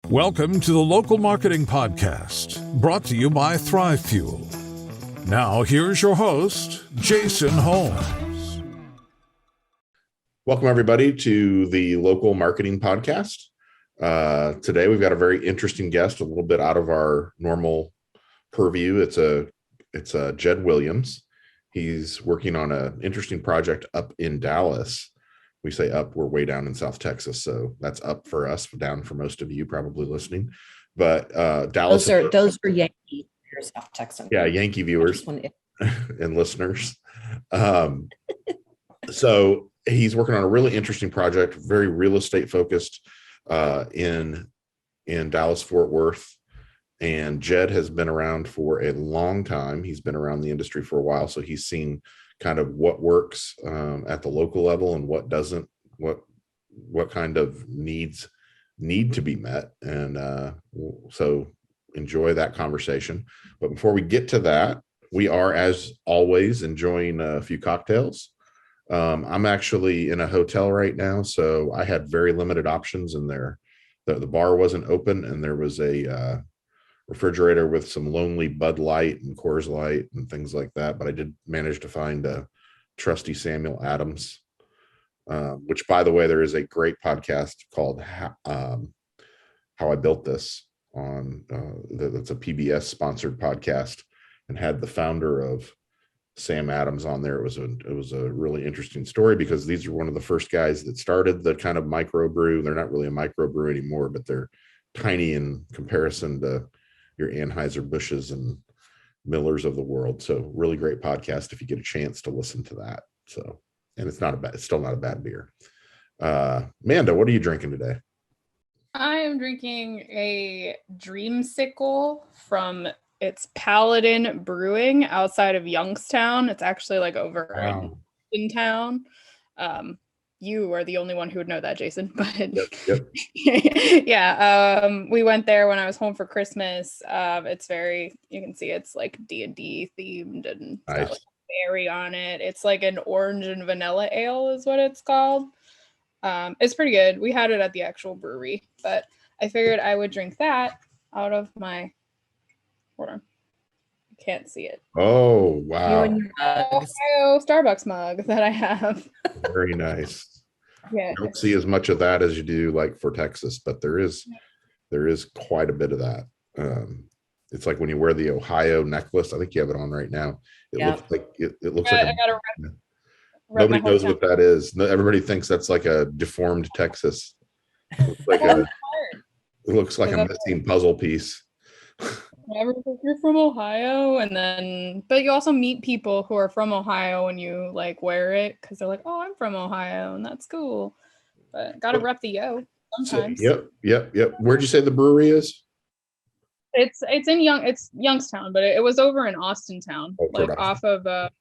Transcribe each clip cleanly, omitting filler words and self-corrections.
Welcome to the Local Marketing Podcast, brought to you by Thrive Fuel. Now, here's your host, Jason Holmes. Welcome, everybody, to the Local Marketing Podcast. Today, we've got a very interesting guest, a little bit out of our normal purview. It's a Jed Williams. He's working on an interesting project up in Dallas. We say up, we're way down in South Texas, so that's up for us, down for most of you probably listening. But Dallas, those are Yankee viewers, South Texas. Yeah, Yankee viewers and listeners. So he's working on a really interesting project, very real estate focused in Dallas, Fort Worth. And Jed has been around for a long time. He's been around the industry for a while, so he's seen kind of what works at the local level and what doesn't, what kind of needs need to be met. And so enjoy that conversation. But before we get to that, we are, as always, enjoying a few cocktails. I'm actually in a hotel right now, so I had very limited options in there. The bar wasn't open, and there was a refrigerator with some Lonely Bud Light and Coors Light and things like that. But I did manage to find a trusty Samuel Adams, which, by the way, there is a great podcast called How I Built This on that's a PBS sponsored podcast, and had the founder of Sam Adams on there. It was a really interesting story, because these are one of the first guys that started the kind of microbrew. They're not really a microbrew anymore, but they're tiny in comparison to your Anheuser-Busch's and Millers of the world. So really great podcast if you get a chance to listen to that. So, and it's still not a bad beer. Amanda, what are you drinking today? I am drinking a Dreamsicle from Paladin Brewing outside of Youngstown. It's actually like over in town. You are the only one who would know that, Jason. But yep. Yeah, we went there when I was home for Christmas. It's very, you can see it's like D&D themed, and it's got like a berry on it. It's like an orange and vanilla ale is what it's called. It's pretty good. We had it at the actual brewery, but I figured I would drink that out of my, hold on, I can't see it. Oh, wow. Ohio Starbucks mug that I have. Very nice. Yeah. I don't see as much of that as you do like for Texas, but there is quite a bit of that. It's like when you wear the Ohio necklace. I think you have it on right now. It looks like nobody knows what that is. Everybody thinks that's like a deformed Texas. It looks like a missing puzzle piece. You're from Ohio, but you also meet people who are from Ohio when you like wear it, because they're like, "Oh, I'm from Ohio," and that's cool. But gotta rep the yo sometimes. Yep. Where'd you say the brewery is? It's it's Youngstown, but it was over in Austintown, like off of it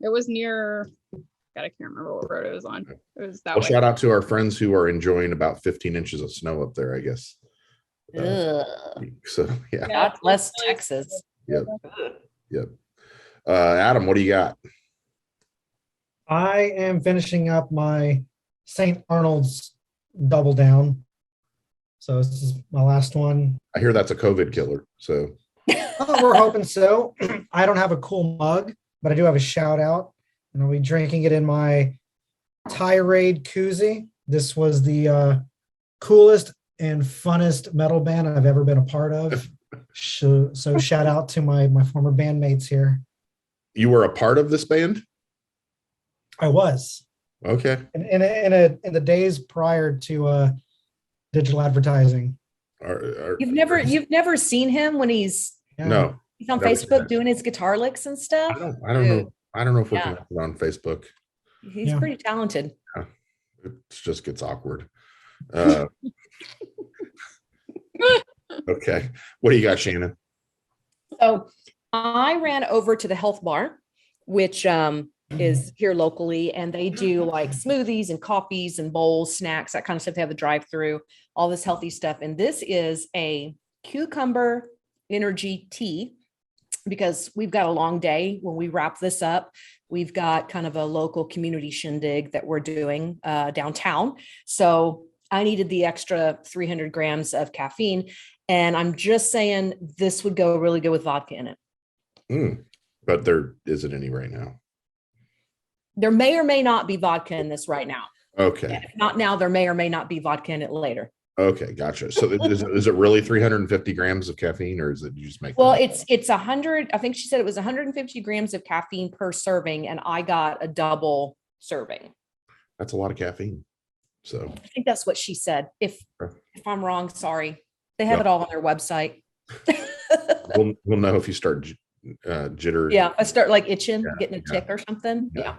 was near. God, I can't remember what road it was on. It was that way. Shout out to our friends who are enjoying about 15 inches of snow up there, I guess. So yeah, God bless Texas. Yep. Adam, what do you got? I am finishing up my St. Arnold's Double Down, so this is my last one. I hear that's a COVID killer, so we're hoping so. I don't have a cool mug, but I do have a shout out, and I'll be drinking it in my Tirade koozie. This was the coolest and funnest metal band I've ever been a part of. So shout out to my former bandmates here. You were a part of this band? I was. Okay. In the days prior to digital advertising. You've never seen him when he's on Facebook doing his guitar licks and stuff? I don't know. I don't know if we're connected on Facebook. He's pretty talented. Yeah. It just gets awkward. Okay. What do you got, Shannon? So I ran over to the health bar, which is here locally, and they do like smoothies and coffees and bowls, snacks, that kind of stuff. They have the drive-through, all this healthy stuff. And this is a cucumber energy tea, because we've got a long day when we wrap this up. We've got kind of a local community shindig that we're doing downtown. So I needed the extra 300 grams of caffeine. And I'm just saying this would go really good with vodka in it. But there isn't any right now. There may or may not be vodka in this right now. Okay. And if not now, there may or may not be vodka in it later. Okay, gotcha. So is it really 350 grams of caffeine, or is it you just make? Well, it's 100. I think she said it was 150 grams of caffeine per serving, and I got a double serving. That's a lot of caffeine. So I think that's what she said. If I'm wrong, sorry. They have it all on their website. we'll know if you start jitter. Yeah, I start like itching, getting a tick or something. Yeah.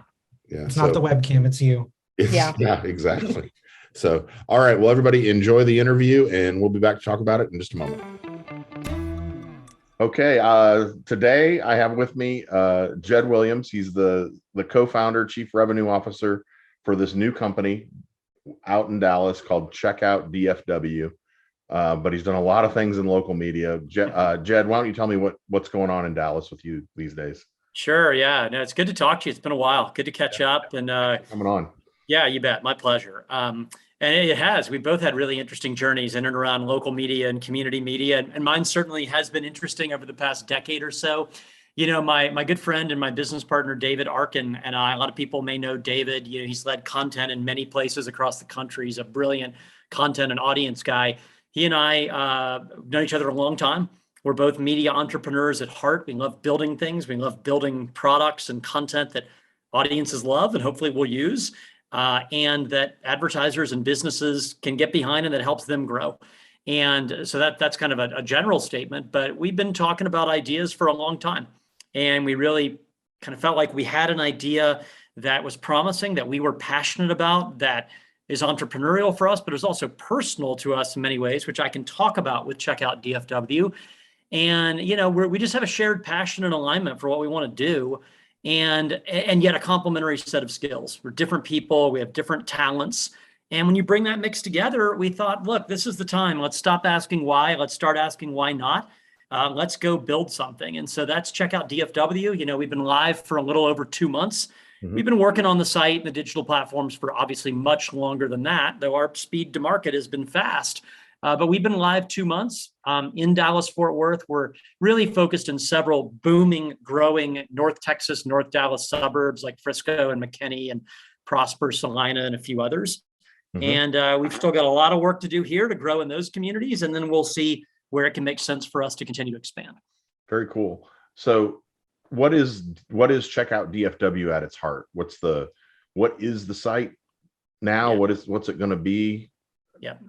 It's not the webcam, it's you. Yeah, exactly. So, all right. Well, everybody enjoy the interview, and we'll be back to talk about it in just a moment. Okay. Today I have with me Jed Williams. He's the co-founder, chief revenue officer for this new company out in Dallas called Check Out DFW. But he's done a lot of things in local media. Jed, why don't you tell me what's going on in Dallas with you these days? Sure. Yeah. No, it's good to talk to you. It's been a while. Good to catch up. And coming on. Yeah, you bet. My pleasure. And it has. We both had really interesting journeys in and around local media and community media. And mine certainly has been interesting over the past decade or so. You know, my good friend and my business partner, David Arkin, and I, a lot of people may know David. You know, he's led content in many places across the country. He's a brilliant content and audience guy. He and I know each other a long time. We're both media entrepreneurs at heart. We love building things. We love building products and content that audiences love and hopefully will use. And that advertisers and businesses can get behind and that helps them grow. And so that's kind of a general statement, but we've been talking about ideas for a long time. And we really kind of felt like we had an idea that was promising, that we were passionate about, that is entrepreneurial for us, but is also personal to us in many ways, which I can talk about with Check Out DFW. And, you know, we just have a shared passion and alignment for what we want to do. And yet a complementary set of skills. We're different people. We have different talents. And when you bring that mix together, we thought, look, this is the time. Let's stop asking why. Let's start asking why not. Let's go build something. And so that's Check Out DFW. You know, we've been live for a little over 2 months. Mm-hmm. We've been working on the site and the digital platforms for obviously much longer than that, though our speed to market has been fast. But we've been live 2 months in Dallas, Fort Worth. We're really focused in several booming, growing North Texas, North Dallas suburbs like Frisco and McKinney and Prosper, Salina, and a few others. Mm-hmm. And we've still got a lot of work to do here to grow in those communities. And then we'll see where it can make sense for us to continue to expand. Very cool. So what is Check Out DFW at its heart? What is the site now? Yeah. What's it going to be? Yep.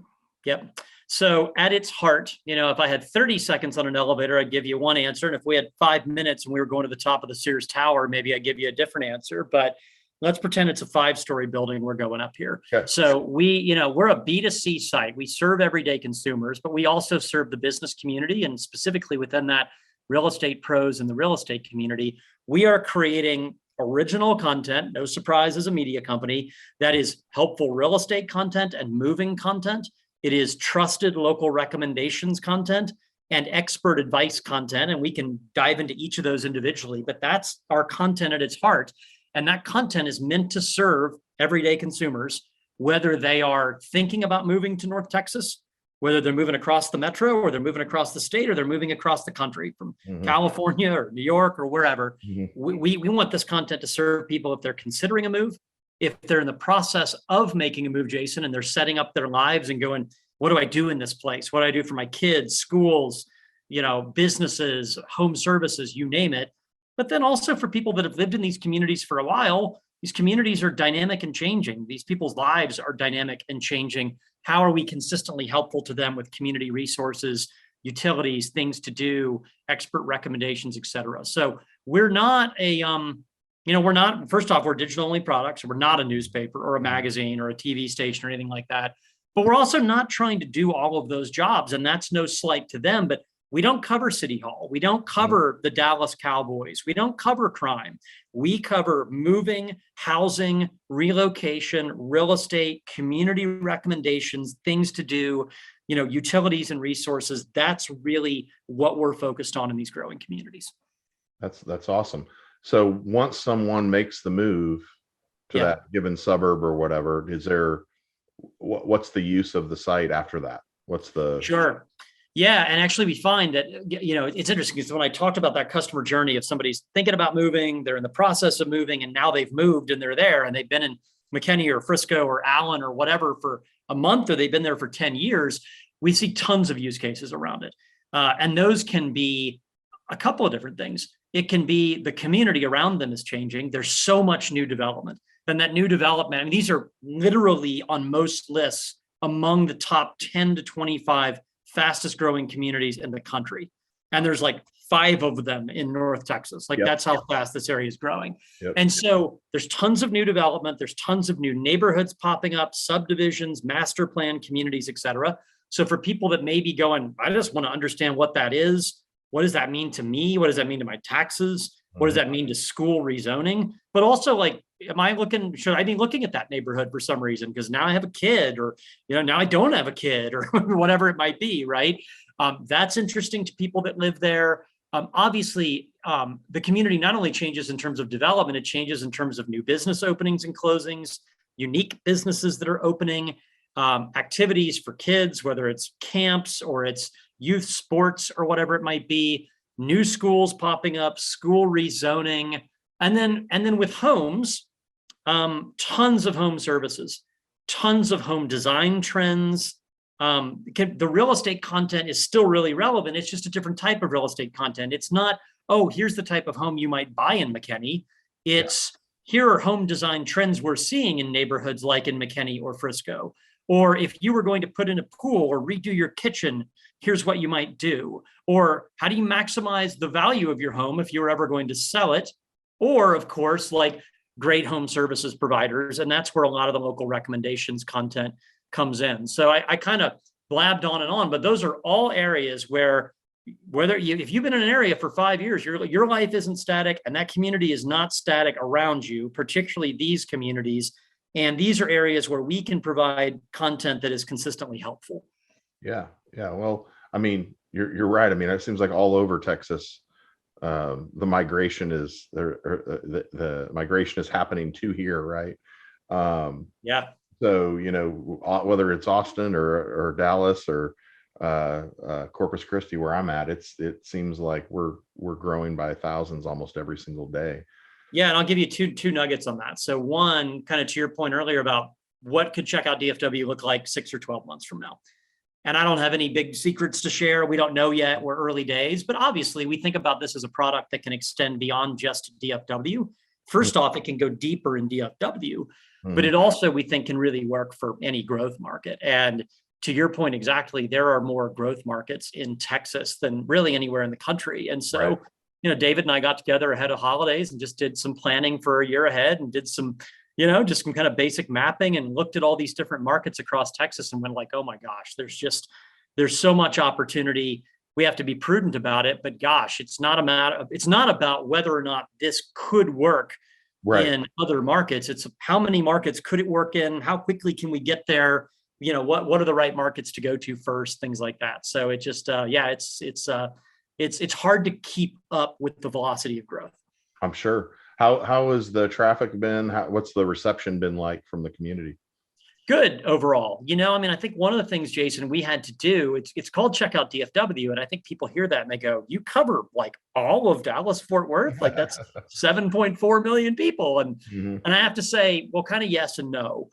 So at its heart, you know, if I had 30 seconds on an elevator, I'd give you one answer. And if we had 5 minutes and we were going to the top of the Sears Tower, maybe I'd give you a different answer. But let's pretend it's a 5-story building. We're going up here. Okay. So we're a B2C site. We serve everyday consumers, but we also serve the business community, and specifically within that, real estate pros in the real estate community. We are creating original content, no surprise as a media company, that is helpful real estate content and moving content. It is trusted local recommendations content and expert advice content. And we can dive into each of those individually, but that's our content at its heart. And that content is meant to serve everyday consumers, whether they are thinking about moving to North Texas, whether they're moving across the metro or they're moving across the state or they're moving across the country from California or New York or wherever. We want this content to serve people if they're considering a move, if they're in the process of making a move, Jason, and they're setting up their lives and going, what do I do in this place? What do I do for my kids, schools, businesses, home services, you name it. But then also for people that have lived in these communities for a while, these communities are dynamic and changing. These people's lives are dynamic and changing. How are we consistently helpful to them with community resources, utilities, things to do, expert recommendations, et cetera? So we're not first off, we're digital only products. We're not a newspaper or a magazine or a TV station or anything like that. But we're also not trying to do all of those jobs. And that's no slight to them, but we don't cover City Hall. We don't cover the Dallas Cowboys. We don't cover crime. We cover moving, housing, relocation, real estate, community recommendations, things to do, utilities and resources. That's really what we're focused on in these growing communities. That's awesome. So once someone makes the move to that given suburb or whatever, is there what's the use of the site after that? What's the Sure. Yeah. And actually we find that, it's interesting because when I talked about that customer journey, if somebody's thinking about moving, they're in the process of moving, and now they've moved and they're there and they've been in McKinney or Frisco or Allen or whatever for a month, or they've been there for 10 years, we see tons of use cases around it. And those can be a couple of different things. It can be the community around them is changing. There's so much new development. And that new development, I mean, these are literally on most lists among the top 10 to 25 fastest growing communities in the country. And there's like 5 of them in North Texas. Like that's how fast this area is growing. And so there's tons of new development. There's tons of new neighborhoods popping up, subdivisions, master plan communities, et cetera. So for people that may be going, I just want to understand what that is. What does that mean to me? What does that mean to my taxes? What does that mean to school rezoning? But also, like, should I be looking at that neighborhood for some reason? Because now I have a kid, or, now I don't have a kid, or whatever it might be, right? That's interesting to people that live there. Obviously, the community not only changes in terms of development, it changes in terms of new business openings and closings, unique businesses that are opening, activities for kids, whether it's camps or it's youth sports or whatever it might be, new schools popping up, school rezoning, and then with homes, tons of home services, tons of home design trends. The real estate content is still really relevant. It's just a different type of real estate content. It's not, oh, here's the type of home you might buy in McKinney. It's here are home design trends we're seeing in neighborhoods like in McKinney or Frisco. Or if you were going to put in a pool or redo your kitchen, here's what you might do. Or how do you maximize the value of your home if you're ever going to sell it? Or, of course, like great home services providers. And that's where a lot of the local recommendations content comes in. So I kind of blabbed on and on, but those are all areas where if you've been in an area for 5 years, your life isn't static, and that community is not static around you, particularly these communities. And these are areas where we can provide content that is consistently helpful. Yeah. Well, I mean, you're right. I mean, it seems like all over Texas, the migration is there. The migration is happening to here, right? So whether it's Austin or Dallas or Corpus Christi, where I'm at, it seems like we're growing by thousands almost every single day. Yeah, and I'll give you two nuggets on that. So one, kind of to your point earlier about what could Check Out DFW look like 6 or 12 months from now. And I don't have any big secrets to share. We don't know yet. We're early days, but obviously we think about this as a product that can extend beyond just DFW. First off, it can go deeper in DFW, but it also, we think, can really work for any growth market. And to your point exactly, there are more growth markets in Texas than really anywhere in the country. And so, David and I got together ahead of holidays and just did some planning for a year ahead and did some, just some kind of basic mapping and looked at all these different markets across Texas and went like, oh my gosh, there's so much opportunity. We have to be prudent about it, but gosh, it's not about whether or not this could work in other markets. It's how many markets could it work in? How quickly can we get there? What are the right markets to go to first? Things like that. So it just, it's hard to keep up with the velocity of growth. I'm sure. How has the traffic been? What's the reception been like from the community? Good overall. I think one of the things, Jason, we had to do, it's called Check Out DFW. And I think people hear that and they go, you cover like all of Dallas, Fort Worth? Like that's 7.4 million people. And I have to say, well, kind of yes and no.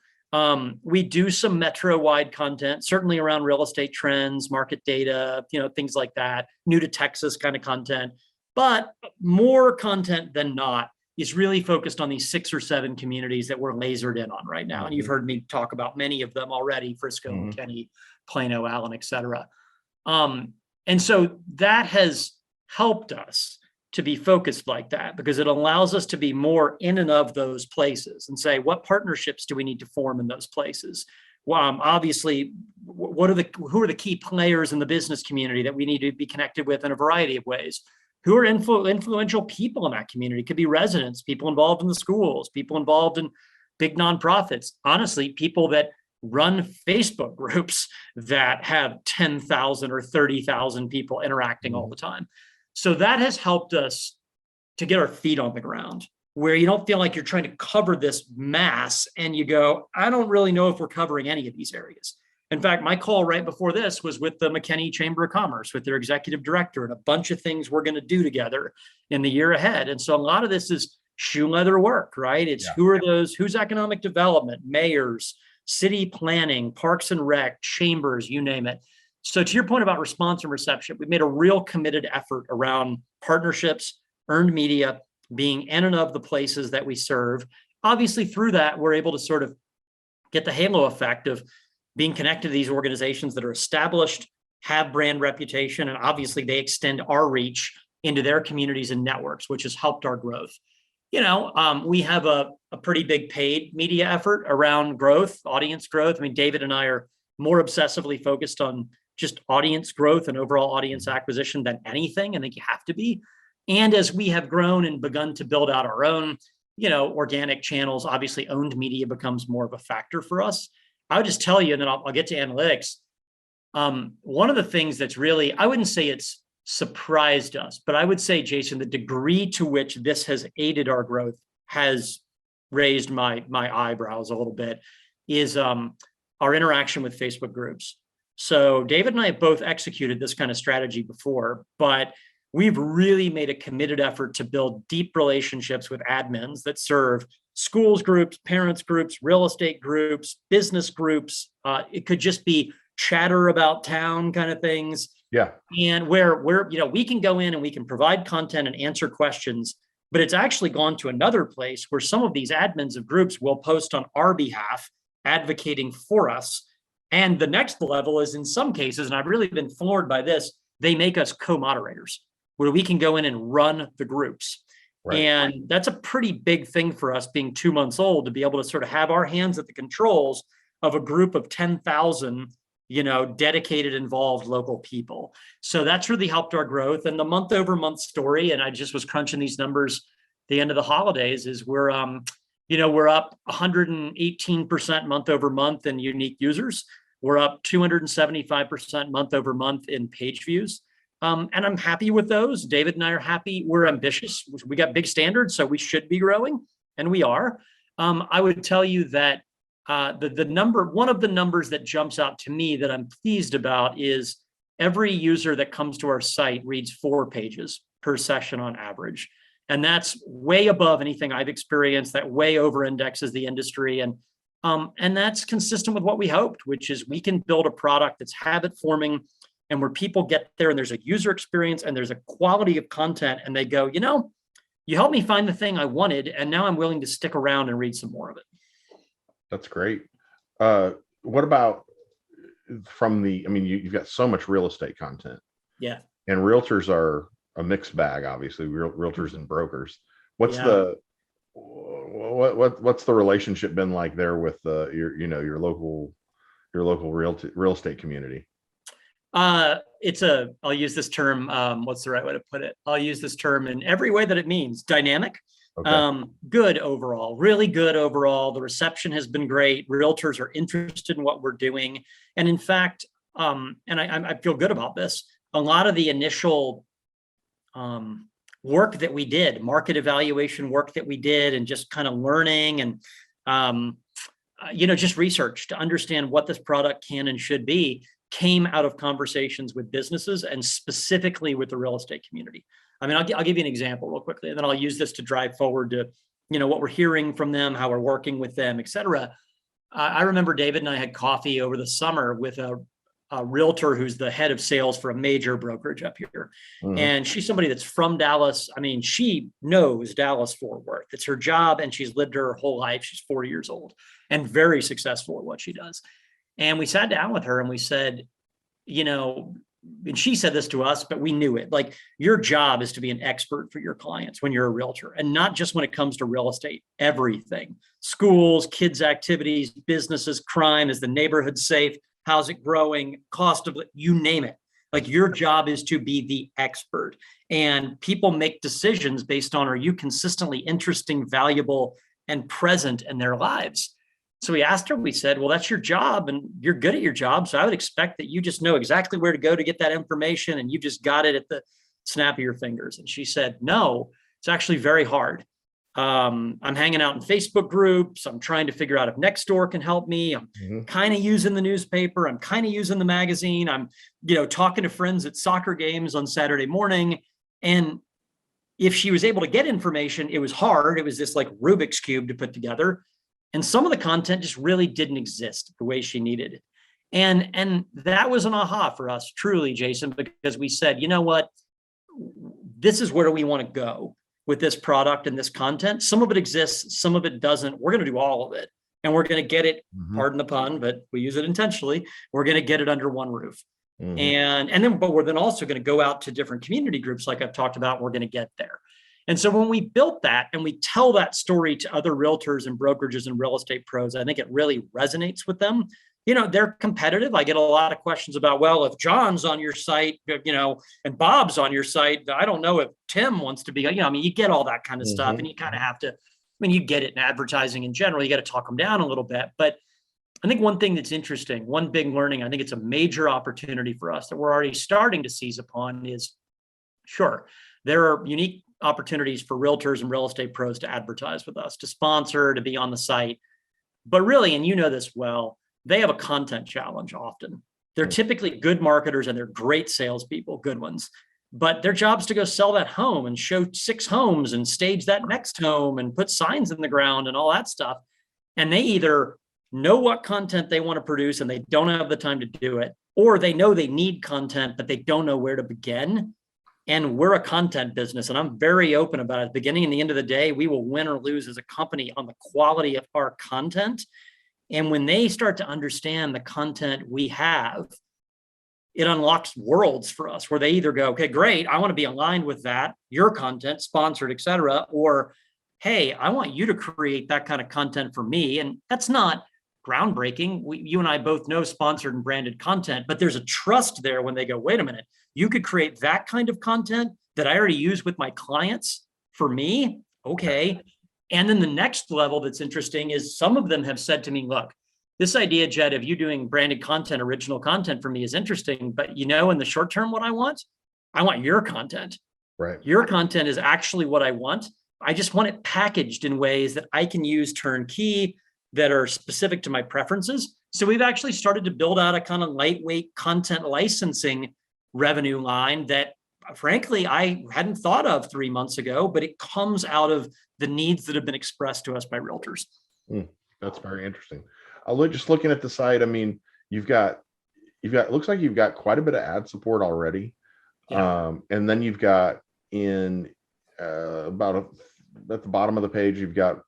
We do some metro-wide content, certainly around real estate trends, market data, things like that, new to Texas kind of content, but more content than not is really focused on these 6 or 7 communities that we're lasered in on right now. And you've heard me talk about many of them already: Frisco, McKinney, Plano, Allen, et cetera. And so that has helped us to be focused like that, because it allows us to be more in and of those places and say, what partnerships do we need to form in those places? Obviously, who are the key players in the business community that we need to be connected with in a variety of ways? Who are influential people in that community? It could be residents, people involved in the schools, people involved in big nonprofits, honestly, people that run Facebook groups that have 10,000 or 30,000 people interacting all the time. So that has helped us to get our feet on the ground where you don't feel like you're trying to cover this mass and you go, I don't really know if we're covering any of these areas. In fact, my call right before this was with the McKinney Chamber of Commerce, with their executive director, and a bunch of things we're going to do together in the year ahead. And so a lot of this is shoe leather work, right? It's who's economic development, mayors, city planning, parks and rec, chambers, you name it. So to your point about response and reception, we've made a real committed effort around partnerships, earned media, being in and of the places that we serve. Obviously, through that, we're able to sort of get the halo effect of being connected to these organizations that are established, have brand reputation, and obviously they extend our reach into their communities and networks, which has helped our growth. We have a pretty big paid media effort around growth, audience growth. I mean, David and I are more obsessively focused on just audience growth and overall audience acquisition than anything. I think you have to be. And as we have grown and begun to build out our own, organic channels, obviously owned media becomes more of a factor for us. I would just tell you, and then I'll get to analytics. One of the things that's really, I wouldn't say it's surprised us, but I would say, Jason, the degree to which this has aided our growth has raised my eyebrows a little bit, is our interaction with Facebook groups. So David and I have both executed this kind of strategy before, but we've really made a committed effort to build deep relationships with admins that serve schools groups, parents groups, real estate groups, business groups. It could just be chatter about town kind of things. Yeah. And where we can go in and we can provide content and answer questions, but it's actually gone to another place where some of these admins of groups will post on our behalf, advocating for us. And the next level is, in some cases, and I've really been floored by this, they make us co-moderators where we can go in and run the groups. Right. And that's a pretty big thing for us, being 2 months old, to be able to sort of have our hands at the controls of a group of 10,000, dedicated, involved local people. So that's really helped our growth. And the month over month story, and I just was crunching these numbers the end of the holidays, is we're up 118% month over month in unique users. We're up 275% month over month in page views. And I'm happy with those. David and I are happy. We're ambitious. We got big standards, so we should be growing, and we are. I would tell you that one of the numbers that jumps out to me that I'm pleased about is every user that comes to our site reads 4 pages per session on average. And that's way above anything I've experienced. That way over indexes the industry. And that's consistent with what we hoped, which is we can build a product that's habit forming, and where people get there and there's a user experience and there's a quality of content, and they go, you helped me find the thing I wanted, and now I'm willing to stick around and read some more of it. That's great. What about you've got so much real estate content. Yeah. And realtors are a mixed bag, obviously, realtors and brokers. What's the relationship been like there with your local real estate community? I'll use this term. What's the right way to put it? I'll use this term in every way that it means. Dynamic. Okay. Good overall, really good overall. The reception has been great. Realtors are interested in what we're doing. And in fact, and I feel good about this, a lot of the initial work that we did, market evaluation work that we did, and just kind of learning and, just research to understand what this product can and should be, came out of conversations with businesses and specifically with the real estate community. I mean, I'll give you an example real quickly, and then I'll use this to drive forward to, what we're hearing from them, how we're working with them, et cetera. I remember David and I had coffee over the summer with a realtor who's the head of sales for a major brokerage up here. Mm-hmm. And she's somebody that's from Dallas. I mean, she knows Dallas-Fort Worth. It's her job, and she's lived her whole life. She's 40 years old and very successful at what she does. And we sat down with her and we said, and she said this to us, but we knew it. Like, your job is to be an expert for your clients when you're a realtor, and not just when it comes to real estate, everything: schools, kids' activities, businesses, crime. Is the neighborhood safe? How's it growing? Cost of, you name it. Like, your job is to be the expert, and people make decisions based on, are you consistently interesting, valuable, and present in their lives? So we asked her, we said, well, that's your job and you're good at your job. So I would expect that you just know exactly where to go to get that information, and you just got it at the snap of your fingers. And she said, no, it's actually very hard. I'm hanging out in Facebook groups. I'm trying to figure out if Nextdoor can help me. I'm kind of using the newspaper. I'm kind of using the magazine. I'm, talking to friends at soccer games on Saturday morning. And if she was able to get information, it was hard. It was this like Rubik's Cube to put together. And some of the content just really didn't exist the way she needed it. And that was an aha for us, truly, Jason, because we said, you know what, this is where we want to go with this product and this content. Some of it exists, some of it doesn't. We're going to do all of it. And we're going to get it, pardon the pun, but we use it intentionally. We're going to get it under one roof. But we're then also going to go out to different community groups, like I've talked about, we're going to get there. And so when we built that and we tell that story to other realtors and brokerages and real estate pros, I think it really resonates with them. They're competitive. I get a lot of questions about, well, if John's on your site, and Bob's on your site, I don't know if Tim wants to be, you get all that kind of stuff, and you kind of have to, you get it in advertising in general, you got to talk them down a little bit. But I think one thing that's interesting, one big learning, I think it's a major opportunity for us that we're already starting to seize upon is, sure, there are unique opportunities for realtors and real estate pros to advertise with us, to sponsor, to be on the site. But really, and you know this well, they have a content challenge often. They're typically good marketers and they're great salespeople, good ones. But their job is to go sell that home and show 6 homes and stage that next home and put signs in the ground and all that stuff. And they either know what content they want to produce and they don't have the time to do it, or they know they need content, but they don't know where to begin. And we're a content business, and I'm very open about it. At the beginning and the end of the day, we will win or lose as a company on the quality of our content. And when they start to understand the content we have, it unlocks worlds for us where they either go, okay, great, I want to be aligned with that, your content, sponsored, et cetera, or, hey, I want you to create that kind of content for me. And that's not groundbreaking. You and I both know sponsored and branded content, but there's a trust there when they go, wait a minute, you could create that kind of content that I already use with my clients for me. Okay. And then the next level that's interesting is some of them have said to me, look, this idea, Jed, of you doing branded content, original content for me is interesting, but in the short term, what I want your content. Right. Your content is actually what I want. I just want it packaged in ways that I can use turnkey that are specific to my preferences. So we've actually started to build out a kind of lightweight content licensing revenue line that, frankly, I hadn't thought of 3 months ago, but it comes out of the needs that have been expressed to us by realtors. That's very interesting. Just looking at the site, you've got, looks like you've got quite a bit of ad support already. Yeah. And then you've got at the bottom of the page, you've got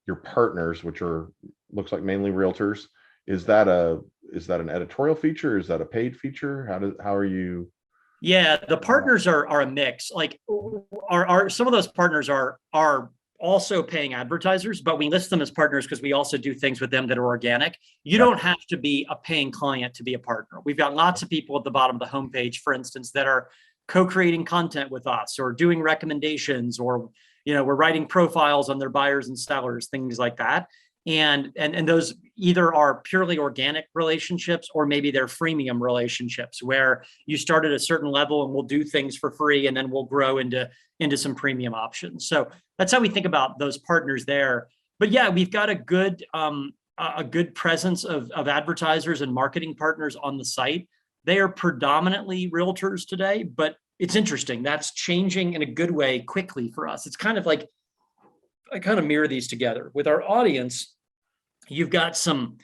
your partners, which looks like mainly realtors. Is that an editorial feature? Is that a paid feature? How are you? Yeah, the partners are a mix. Like some of those partners are also paying advertisers, but we list them as partners because we also do things with them that are organic. You don't have to be a paying client to be a partner. We've got lots of people at the bottom of the homepage, for instance, that are co-creating content with us or doing recommendations, or we're writing profiles on their buyers and sellers, things like that. And those either are purely organic relationships, or maybe they're freemium relationships where you start at a certain level and we'll do things for free, and then we'll grow into some premium options. So that's how we think about those partners there. But yeah, we've got a good presence of advertisers and marketing partners on the site. They are predominantly realtors today, but it's interesting. That's changing in a good way quickly for us. It's kind of like, I kind of mirror these together with our audience. You've got some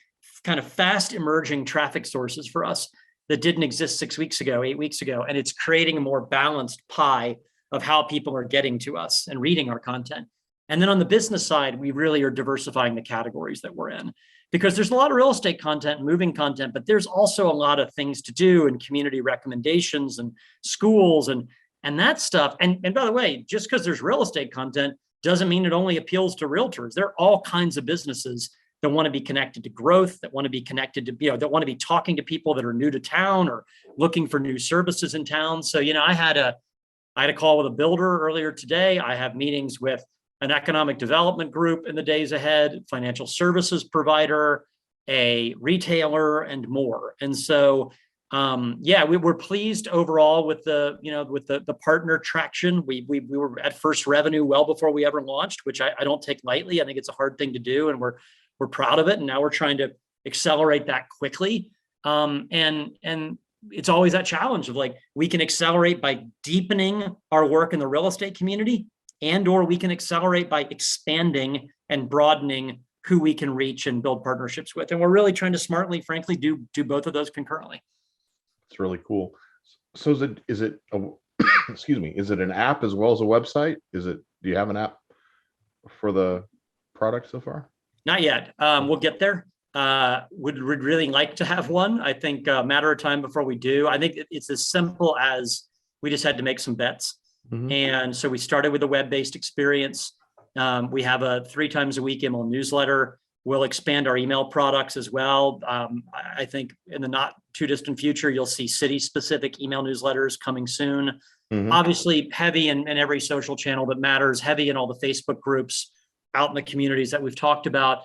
kind of fast emerging traffic sources for us that didn't exist 6 weeks ago, 8 weeks ago. And it's creating a more balanced pie of how people are getting to us and reading our content. And then on the business side, we really are diversifying the categories that we're in, because there's a lot of real estate content, moving content, but there's also a lot of things to do and community recommendations and schools and that stuff. And by the way, just because there's real estate content doesn't mean it only appeals to realtors. There are all kinds of businesses that want to be connected to growth, that want to be connected to, that want to be talking to people that are new to town or looking for new services in town. So, I had a call with a builder earlier today. I have meetings with an economic development group in the days ahead, financial services provider, a retailer, and more. And so we're pleased overall with the partner traction. We were at first revenue well before we ever launched, which I don't take lightly. I think it's a hard thing to do, and we're proud of it. And now we're trying to accelerate that quickly. And it's always that challenge of like, we can accelerate by deepening our work in the real estate community, or we can accelerate by expanding and broadening who we can reach and build partnerships with. And we're really trying to smartly, frankly, do both of those concurrently. It's really cool. So is it excuse me, is it an app as well as a website? Do you have an app for the product so far? Not yet. We'll get there. Would really like to have one. I think a matter of time before we do. I think it's as simple as we just had to make some bets. Mm-hmm. And so we started with a web-based experience. We have a 3 times a week email newsletter. We'll expand our email products as well. I think in the not too distant future, you'll see city-specific email newsletters coming soon. Mm-hmm. Obviously, heavy in every social channel that matters, heavy in all the Facebook groups out in the communities that we've talked about.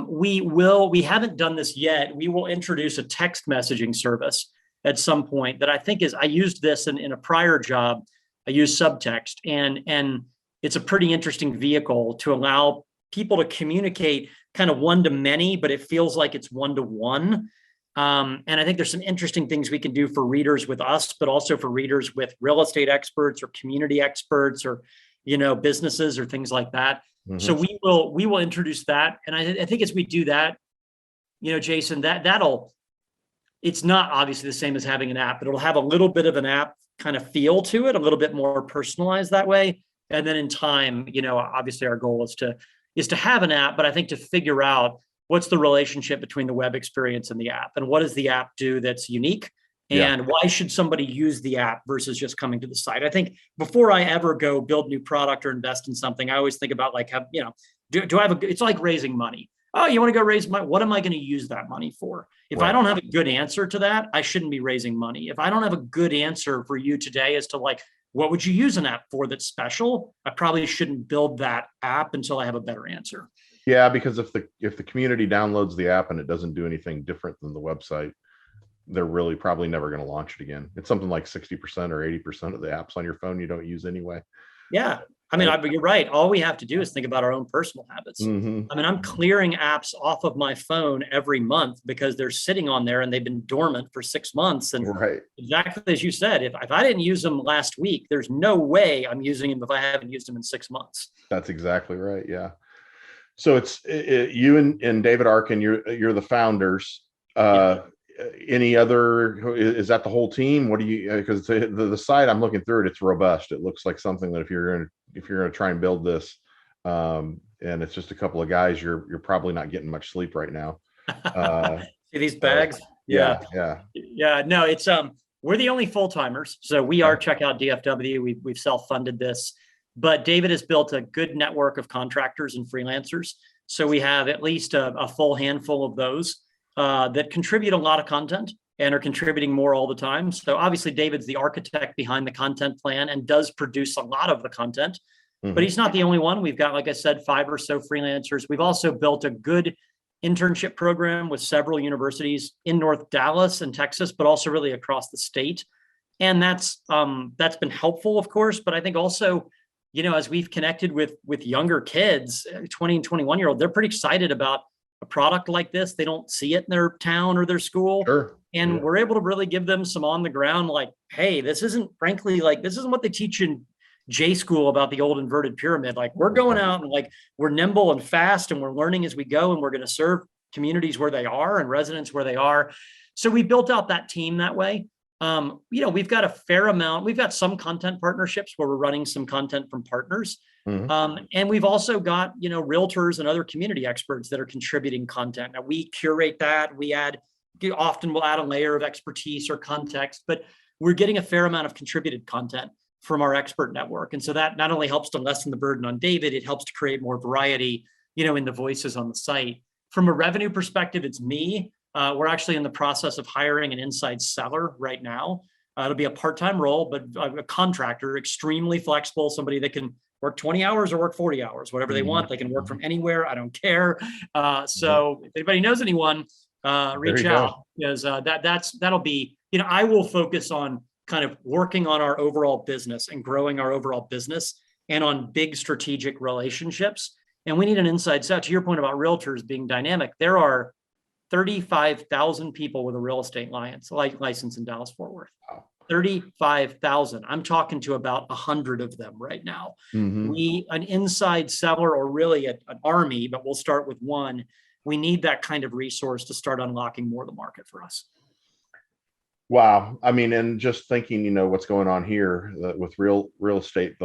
We haven't done this yet. We will introduce a text messaging service at some point that I think I used this in a prior job. I used Subtext, and it's a pretty interesting vehicle to allow people to communicate kind of one to many, but it feels like it's one to one. And I think there's some interesting things we can do for readers with us, but also for readers with real estate experts or community experts or, businesses or things like that. Mm-hmm. So we will introduce that. And I think as we do that, Jason, it's not obviously the same as having an app, but it'll have a little bit of an app kind of feel to it, a little bit more personalized that way. And then in time, obviously our goal is to have an app, but I think to figure out what's the relationship between the web experience and the app, and what does the app do that's unique, and why should somebody use the app versus just coming to the site? I think before I ever go build new product or invest in something, I always think about like, do I have it's like raising money. Oh, you want to go raise money? What am I going to use that money for? If I don't have a good answer to that, I shouldn't be raising money. If I don't have a good answer for you today as to like, what would you use an app for that's special? I probably shouldn't build that app until I have a better answer. Yeah, because if the community downloads the app and it doesn't do anything different than the website, they're really probably never going to launch it again. It's something like 60% or 80% of the apps on your phone you don't use anyway. Yeah. I mean, you're right. All we have to do is think about our own personal habits. Mm-hmm. I mean, I'm clearing apps off of my phone every month because they're sitting on there and they've been dormant for 6 months. And exactly as you said, if I didn't use them last week, there's no way I'm using them if I haven't used them in 6 months. That's exactly right. Yeah. So it's you and David Arkin, you're the founders. Any other, is that the whole team? What do you, because the site, I'm looking through it, it's robust. It looks like something that if you're going to try and build this, and it's just a couple of guys, you're probably not getting much sleep right now. See these bags? Yeah. No, it's we're the only full-timers. So we are Check Out DFW. We've self-funded this, but David has built a good network of contractors and freelancers. So we have at least a full handful of those that contribute a lot of content and are contributing more all the time. So obviously David's the architect behind the content plan and does produce a lot of the content, but he's not the only one. We've got, like I said, 5 or so freelancers. We've also built a good internship program with several universities in North Dallas and Texas, but also really across the state. And that's been helpful, of course, but I think also, as we've connected with younger kids, 20 and 21-year-old, they're pretty excited about a product like this. They don't see it in their town or their school. Sure. And we're able to really give them some on the ground, like, hey, this isn't what they teach in J school about the old inverted pyramid. Like, we're going out and like, we're nimble and fast and we're learning as we go, and we're going to serve communities where they are and residents where they are. So we built out that team that way. We've got a fair amount. We've got some content partnerships where we're running some content from partners. And we've also got, realtors and other community experts that are contributing content. Now we curate that. Often we'll add a layer of expertise or context, but we're getting a fair amount of contributed content from our expert network. And so that not only helps to lessen the burden on David, it helps to create more variety, in the voices on the site. From a revenue perspective, it's me. We're actually in the process of hiring an inside seller right now. It'll be a part-time role, but a contractor, extremely flexible, somebody that can work 20 hours or work 40 hours, whatever they want. They can work from anywhere. I don't care. So if anybody knows anyone, reach out, because that'll be I will focus on kind of working on our overall business and growing our overall business and on big strategic relationships. And we need an inside set. To your point about realtors being dynamic, there are 35,000 people with a real estate license in Dallas-Fort Worth. Wow. 35,000. I'm talking to about 100 of them right now. An inside seller, or really an army, but we'll start with one. We need that kind of resource to start unlocking more of the market for us. Wow. I mean, and just thinking, what's going on here with real estate,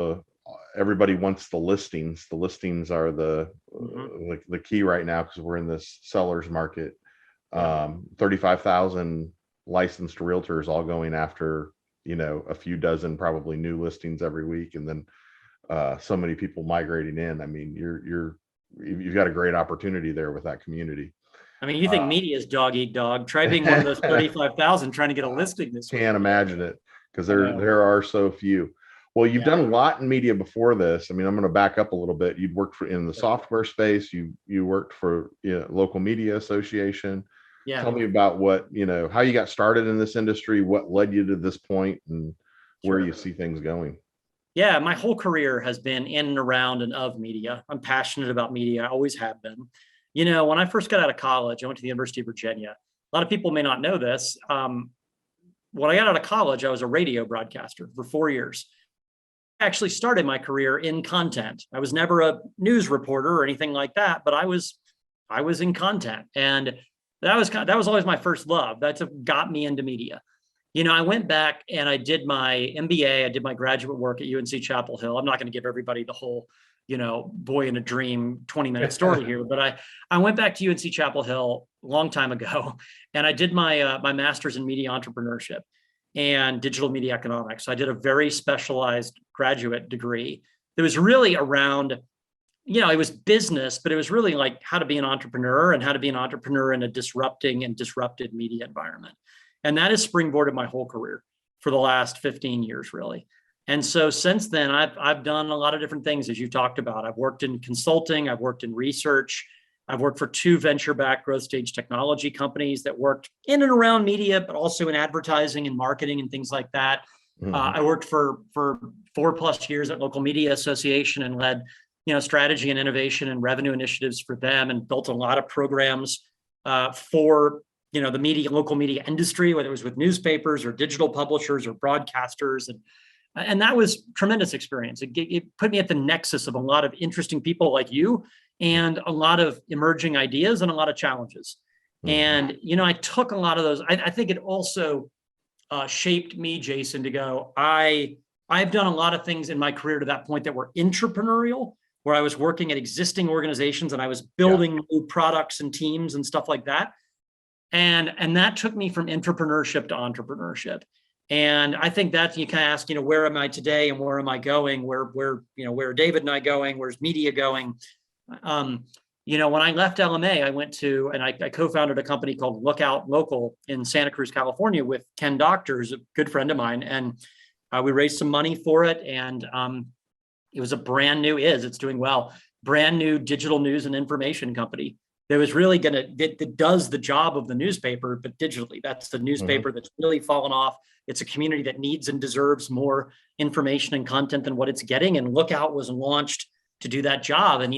everybody wants the listings. The listings are the key right now, because we're in this seller's market. 35,000 licensed realtors all going after, a few dozen probably new listings every week. And then so many people migrating in. I mean, you've got a great opportunity there with that community. I mean, you think media is dog eat dog. Try being one of those 35,000 trying to get a listing this week. Can't imagine it, because there are so few. Well, you've done a lot in media before this. I mean, I'm going to back up a little bit. You'd worked in the software space. You worked for local media association. Yeah. Tell me about how you got started in this industry, what led you to this point, and where you see things going. Yeah, my whole career has been in and around and of media. I'm passionate about media. I always have been. When I first got out of college, I went to the University of Virginia. A lot of people may not know this. When I got out of college, I was a radio broadcaster for 4 years. I actually started my career in content. I was never a news reporter or anything like that, but I was in content, and that was always my first love. That's what got me into media. I went back and I did my MBA. I did my graduate work at UNC Chapel Hill. I'm not going to give everybody the whole, boy in a dream 20-minute story here, but I went back to UNC Chapel Hill a long time ago, and I did my my master's in media entrepreneurship and digital media economics. So I did a very specialized graduate degree that was really around, it was business, but it was really like how to be an entrepreneur and how to be an entrepreneur in a disrupting and disrupted media environment. And that has springboarded my whole career for the last 15 years, really. And so since then, I've done a lot of different things, as you talked about. I've worked in consulting, I've worked in research, I've worked for 2 venture-backed growth stage technology companies that worked in and around media, but also in advertising and marketing and things like that. I worked for 4+ years at Local Media Association and led, strategy and innovation and revenue initiatives for them, and built a lot of programs for the local media industry, whether it was with newspapers or digital publishers or broadcasters. And that was tremendous experience. It put me at the nexus of a lot of interesting people like you, and a lot of emerging ideas and a lot of challenges. And, I took a lot of those. I think it also shaped me, Jason, to go, I've done a lot of things in my career to that point that were entrepreneurial, where I was working at existing organizations and I was building new products and teams and stuff like that. And that took me from entrepreneurship to entrepreneurship. And I think that you kind of ask, where am I today and where am I going? Where are David and I going? Where's media going? When I left LMA, I went to, and I co-founded a company called Lookout Local in Santa Cruz, California, with Ken Doctor, who's a good friend of mine. And we raised some money for it. And it was it's doing well, brand new digital news and information company that was really that does the job of the newspaper, but digitally. That's the newspaper that's really fallen off. It's a community that needs and deserves more information and content than what it's getting. And Lookout was launched to do that job. And,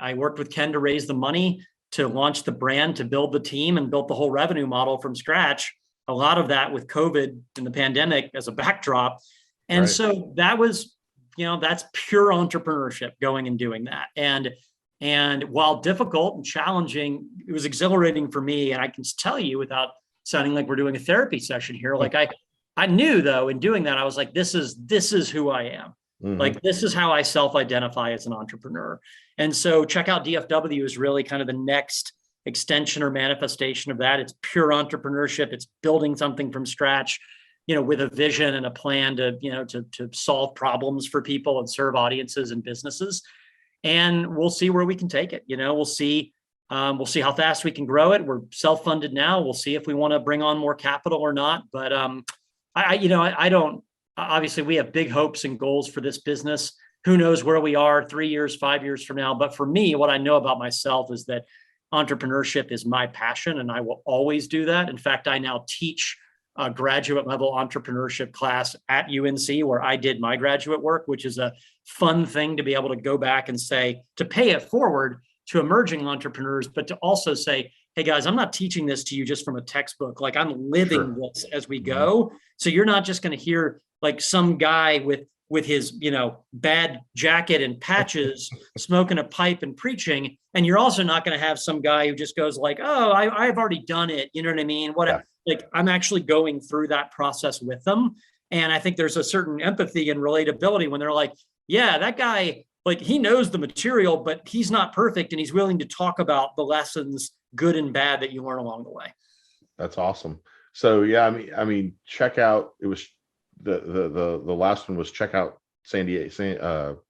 I worked with Ken to raise the money to launch the brand, to build the team, and built the whole revenue model from scratch. A lot of that with COVID and the pandemic as a backdrop. And so that was, that's pure entrepreneurship, going and doing that. And while difficult and challenging, it was exhilarating for me. And I can tell you, without sounding like we're doing a therapy session here, like I knew, though, in doing that, I was like, this is who I am. Like, this is how I self-identify as an entrepreneur. And so Check Out DFW is really kind of the next extension or manifestation of that. It's pure entrepreneurship. It's building something from scratch, with a vision and a plan to solve problems for people and serve audiences and businesses. And we'll see where we can take it. We'll see how fast we can grow it. We're self-funded now. We'll see if we want to bring on more capital or not. But I don't. Obviously, we have big hopes and goals for this business. Who knows where we are 3 years, 5 years from now? But for me, what I know about myself is that entrepreneurship is my passion, and I will always do that. In fact, I now teach graduate level entrepreneurship class at UNC where I did my graduate work, which is a fun thing to be able to go back and say, to pay it forward to emerging entrepreneurs, but to also say, hey guys, I'm not teaching this to you just from a textbook. Like I'm living this as we go. So you're not just going to hear like some guy with his, bad jacket and patches, smoking a pipe and preaching. And you're also not going to have some guy who just goes like, oh, I've already done it. You know what I mean? Like I'm actually going through that process with them. And I think there's a certain empathy and relatability when they're like, yeah, that guy, like he knows the material, but he's not perfect. And he's willing to talk about the lessons, good and bad, that you learn along the way. That's awesome. So yeah, I mean, check out, it was the last one was Check Out San Diego.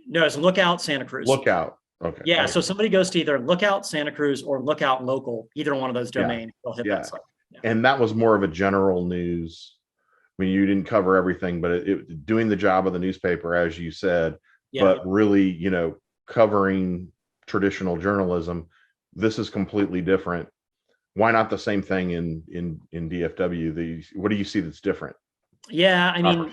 No, it's Lookout Santa Cruz. Lookout. Okay. Yeah. Okay. So somebody goes to either Lookout Santa Cruz or Lookout Local, either one of those domains, they'll hit that site. Yeah. And that was more of a general news. I mean, you didn't cover everything, but it doing the job of the newspaper, as you said, but really, covering traditional journalism. This is completely different. Why not the same thing in DFW? What do you see that's different? Yeah, I mean,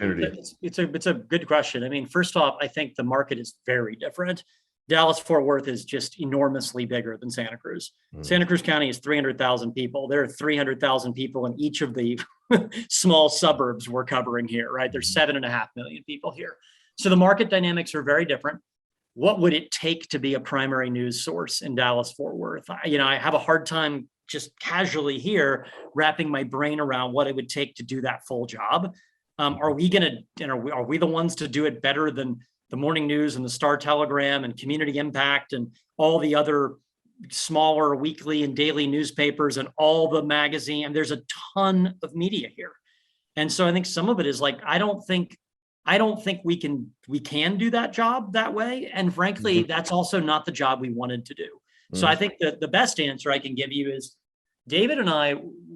it's a good question. I mean, first off, I think the market is very different. Dallas-Fort Worth is just enormously bigger than Santa Cruz. Santa Cruz County is 300,000 people. There are 300,000 people in each of the small suburbs we're covering here, right? There's 7.5 million people here. So the market dynamics are very different. What would it take to be a primary news source in Dallas-Fort Worth? I have a hard time just casually here wrapping my brain around what it would take to do that full job. Are we the ones to do it better than the Morning News and the Star Telegram and Community Impact and all the other smaller weekly and daily newspapers and all the magazine? And there's a ton of media here. And so I think some of it is like, I don't think we can do that job that way. And frankly, that's also not the job we wanted to do. So I think that the best answer I can give you is David and I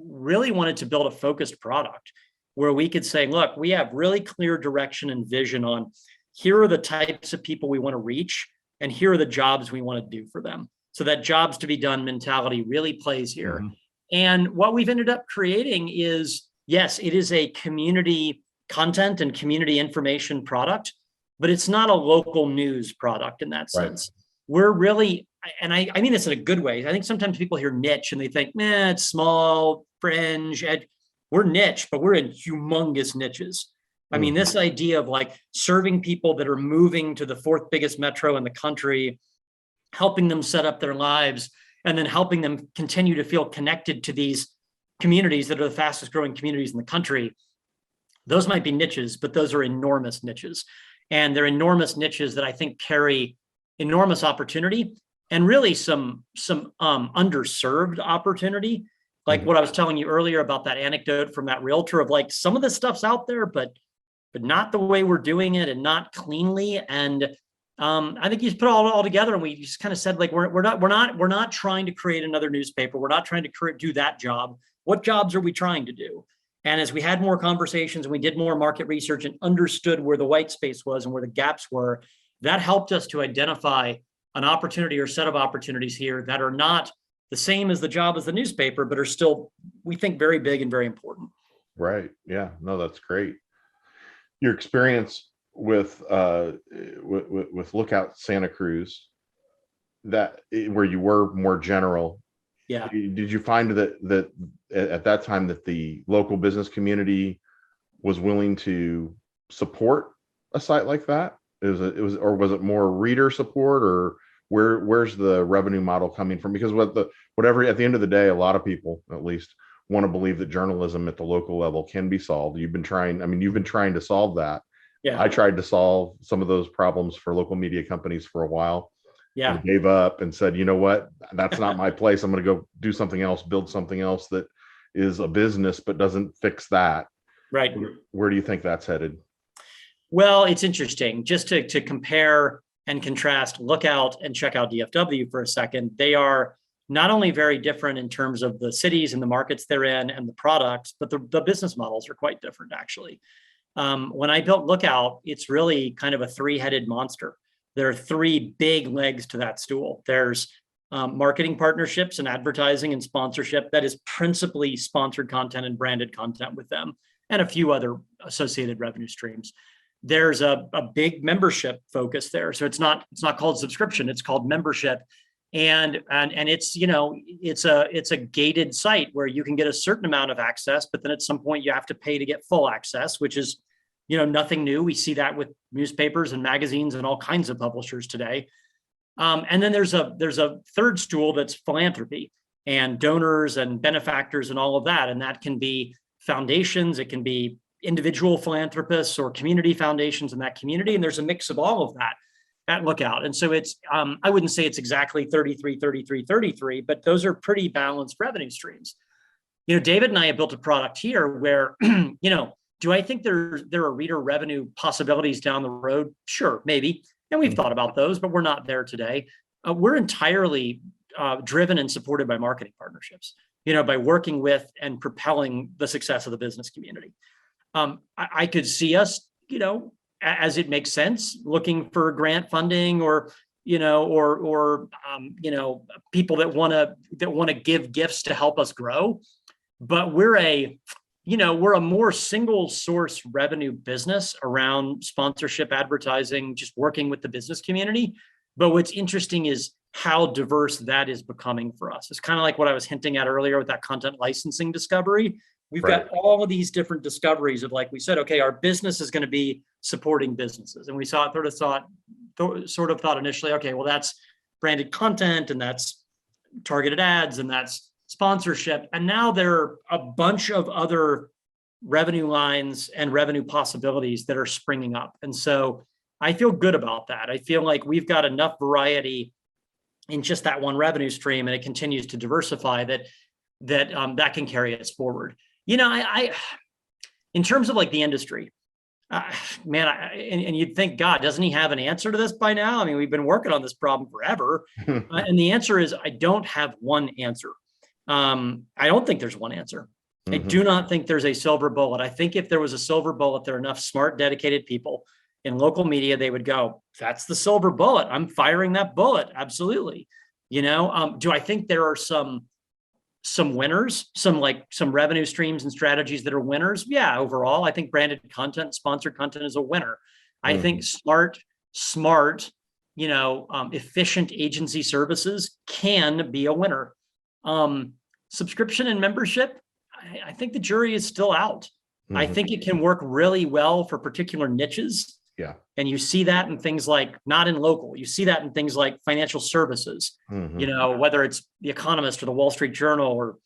really wanted to build a focused product where we could say, look, we have really clear direction and vision on here are the types of people we want to reach, and here are the jobs we want to do for them. So that jobs to be done mentality really plays here. And what we've ended up creating is, yes, it is a community content and community information product, but it's not a local news product in that sense. We're really, and I mean this in a good way. I think sometimes people hear niche and they think, man, it's small, fringe. We're niche, but we're in humongous niches. I mean, this idea of like serving people that are moving to the fourth biggest metro in the country, helping them set up their lives, and then helping them continue to feel connected to these communities that are the fastest growing communities in the country. Those might be niches, but those are enormous niches. And they're enormous niches that I think carry enormous opportunity and really some underserved opportunity. Like what I was telling you earlier about that anecdote from that realtor of like, some of this stuff's out there, but not the way we're doing it and not cleanly. And I think you just put it all together, and we just kind of said, like, we're not trying to create another newspaper. We're not trying to do that job. What jobs are we trying to do? And as we had more conversations and we did more market research and understood where the white space was and where the gaps were, that helped us to identify an opportunity or set of opportunities here that are not the same as the job as the newspaper, but are still, we think, very big and very important. Right. Yeah. No, that's great. Your experience with Lookout Santa Cruz, that where you were more general. Yeah. Did you find that at that time that the local business community was willing to support a site like that? Or was it more reader support, or where's the revenue model coming from? Because whatever at the end of the day, a lot of people at least want to believe that journalism at the local level can be solved. You've been trying to solve that. Yeah. I tried to solve some of those problems for local media companies for a while. Yeah. I gave up and said, you know what, that's not my place. I'm going to go do something else, build something else that is a business, but doesn't fix that. Right. Where do you think that's headed? Well, it's interesting just to compare and contrast Lookout and Check Out DFW for a second. They are not only very different in terms of the cities and the markets they're in and the products, but the business models are quite different, actually. When I built Lookout, it's really kind of a three-headed monster. There are three big legs to that stool. There's marketing partnerships and advertising and sponsorship that is principally sponsored content and branded content with them, and a few other associated revenue streams. There's a big membership focus there. So it's not called subscription, it's called membership. And it's, it's a gated site where you can get a certain amount of access, but then at some point you have to pay to get full access, which is, nothing new. We see that with newspapers and magazines and all kinds of publishers today. And then there's a third stool that's philanthropy and donors and benefactors and all of that. And that can be foundations, it can be individual philanthropists or community foundations in that community. And there's a mix of all of that at Lookout. And so it's, I wouldn't say it's exactly 33, 33, 33, but those are pretty balanced revenue streams. David and I have built a product here where, do I think there are reader revenue possibilities down the road? Sure, maybe. And we've thought about those, but we're not there today. We're entirely driven and supported by marketing partnerships, by working with and propelling the success of the business community. I could see us, as it makes sense, looking for grant funding or people that want to give gifts to help us grow. But we're a more single source revenue business around sponsorship, advertising, just working with the business community. But what's interesting is how diverse that is becoming for us. It's kind of like what I was hinting at earlier with that content licensing discovery. We've got all of these different discoveries of, like we said, okay, our business is going to be supporting businesses. And we sort of thought initially, okay, well, that's branded content and that's targeted ads and that's sponsorship. And now there are a bunch of other revenue lines and revenue possibilities that are springing up. And so I feel good about that. I feel like we've got enough variety in just that one revenue stream, and it continues to diversify that can carry us forward. I in terms of like the industry, and you'd think, God, doesn't he have an answer to this by now? I mean, we've been working on this problem forever. And the answer is, I don't have one answer. I don't think there's one answer. I do not think there's a silver bullet. I think if there was a silver bullet, there are enough smart, dedicated people in local media, they would go, that's the silver bullet. I'm firing that bullet. Absolutely. Do I think there are some winners, some revenue streams and strategies that are winners? Yeah, overall, I think branded content, sponsored content is a winner. I think smart, efficient agency services can be a winner. Subscription and membership, I think the jury is still out. I think it can work really well for particular niches. Yeah. And you see that in things like, not in local, you see that in things like financial services, whether it's The Economist or the Wall Street Journal or,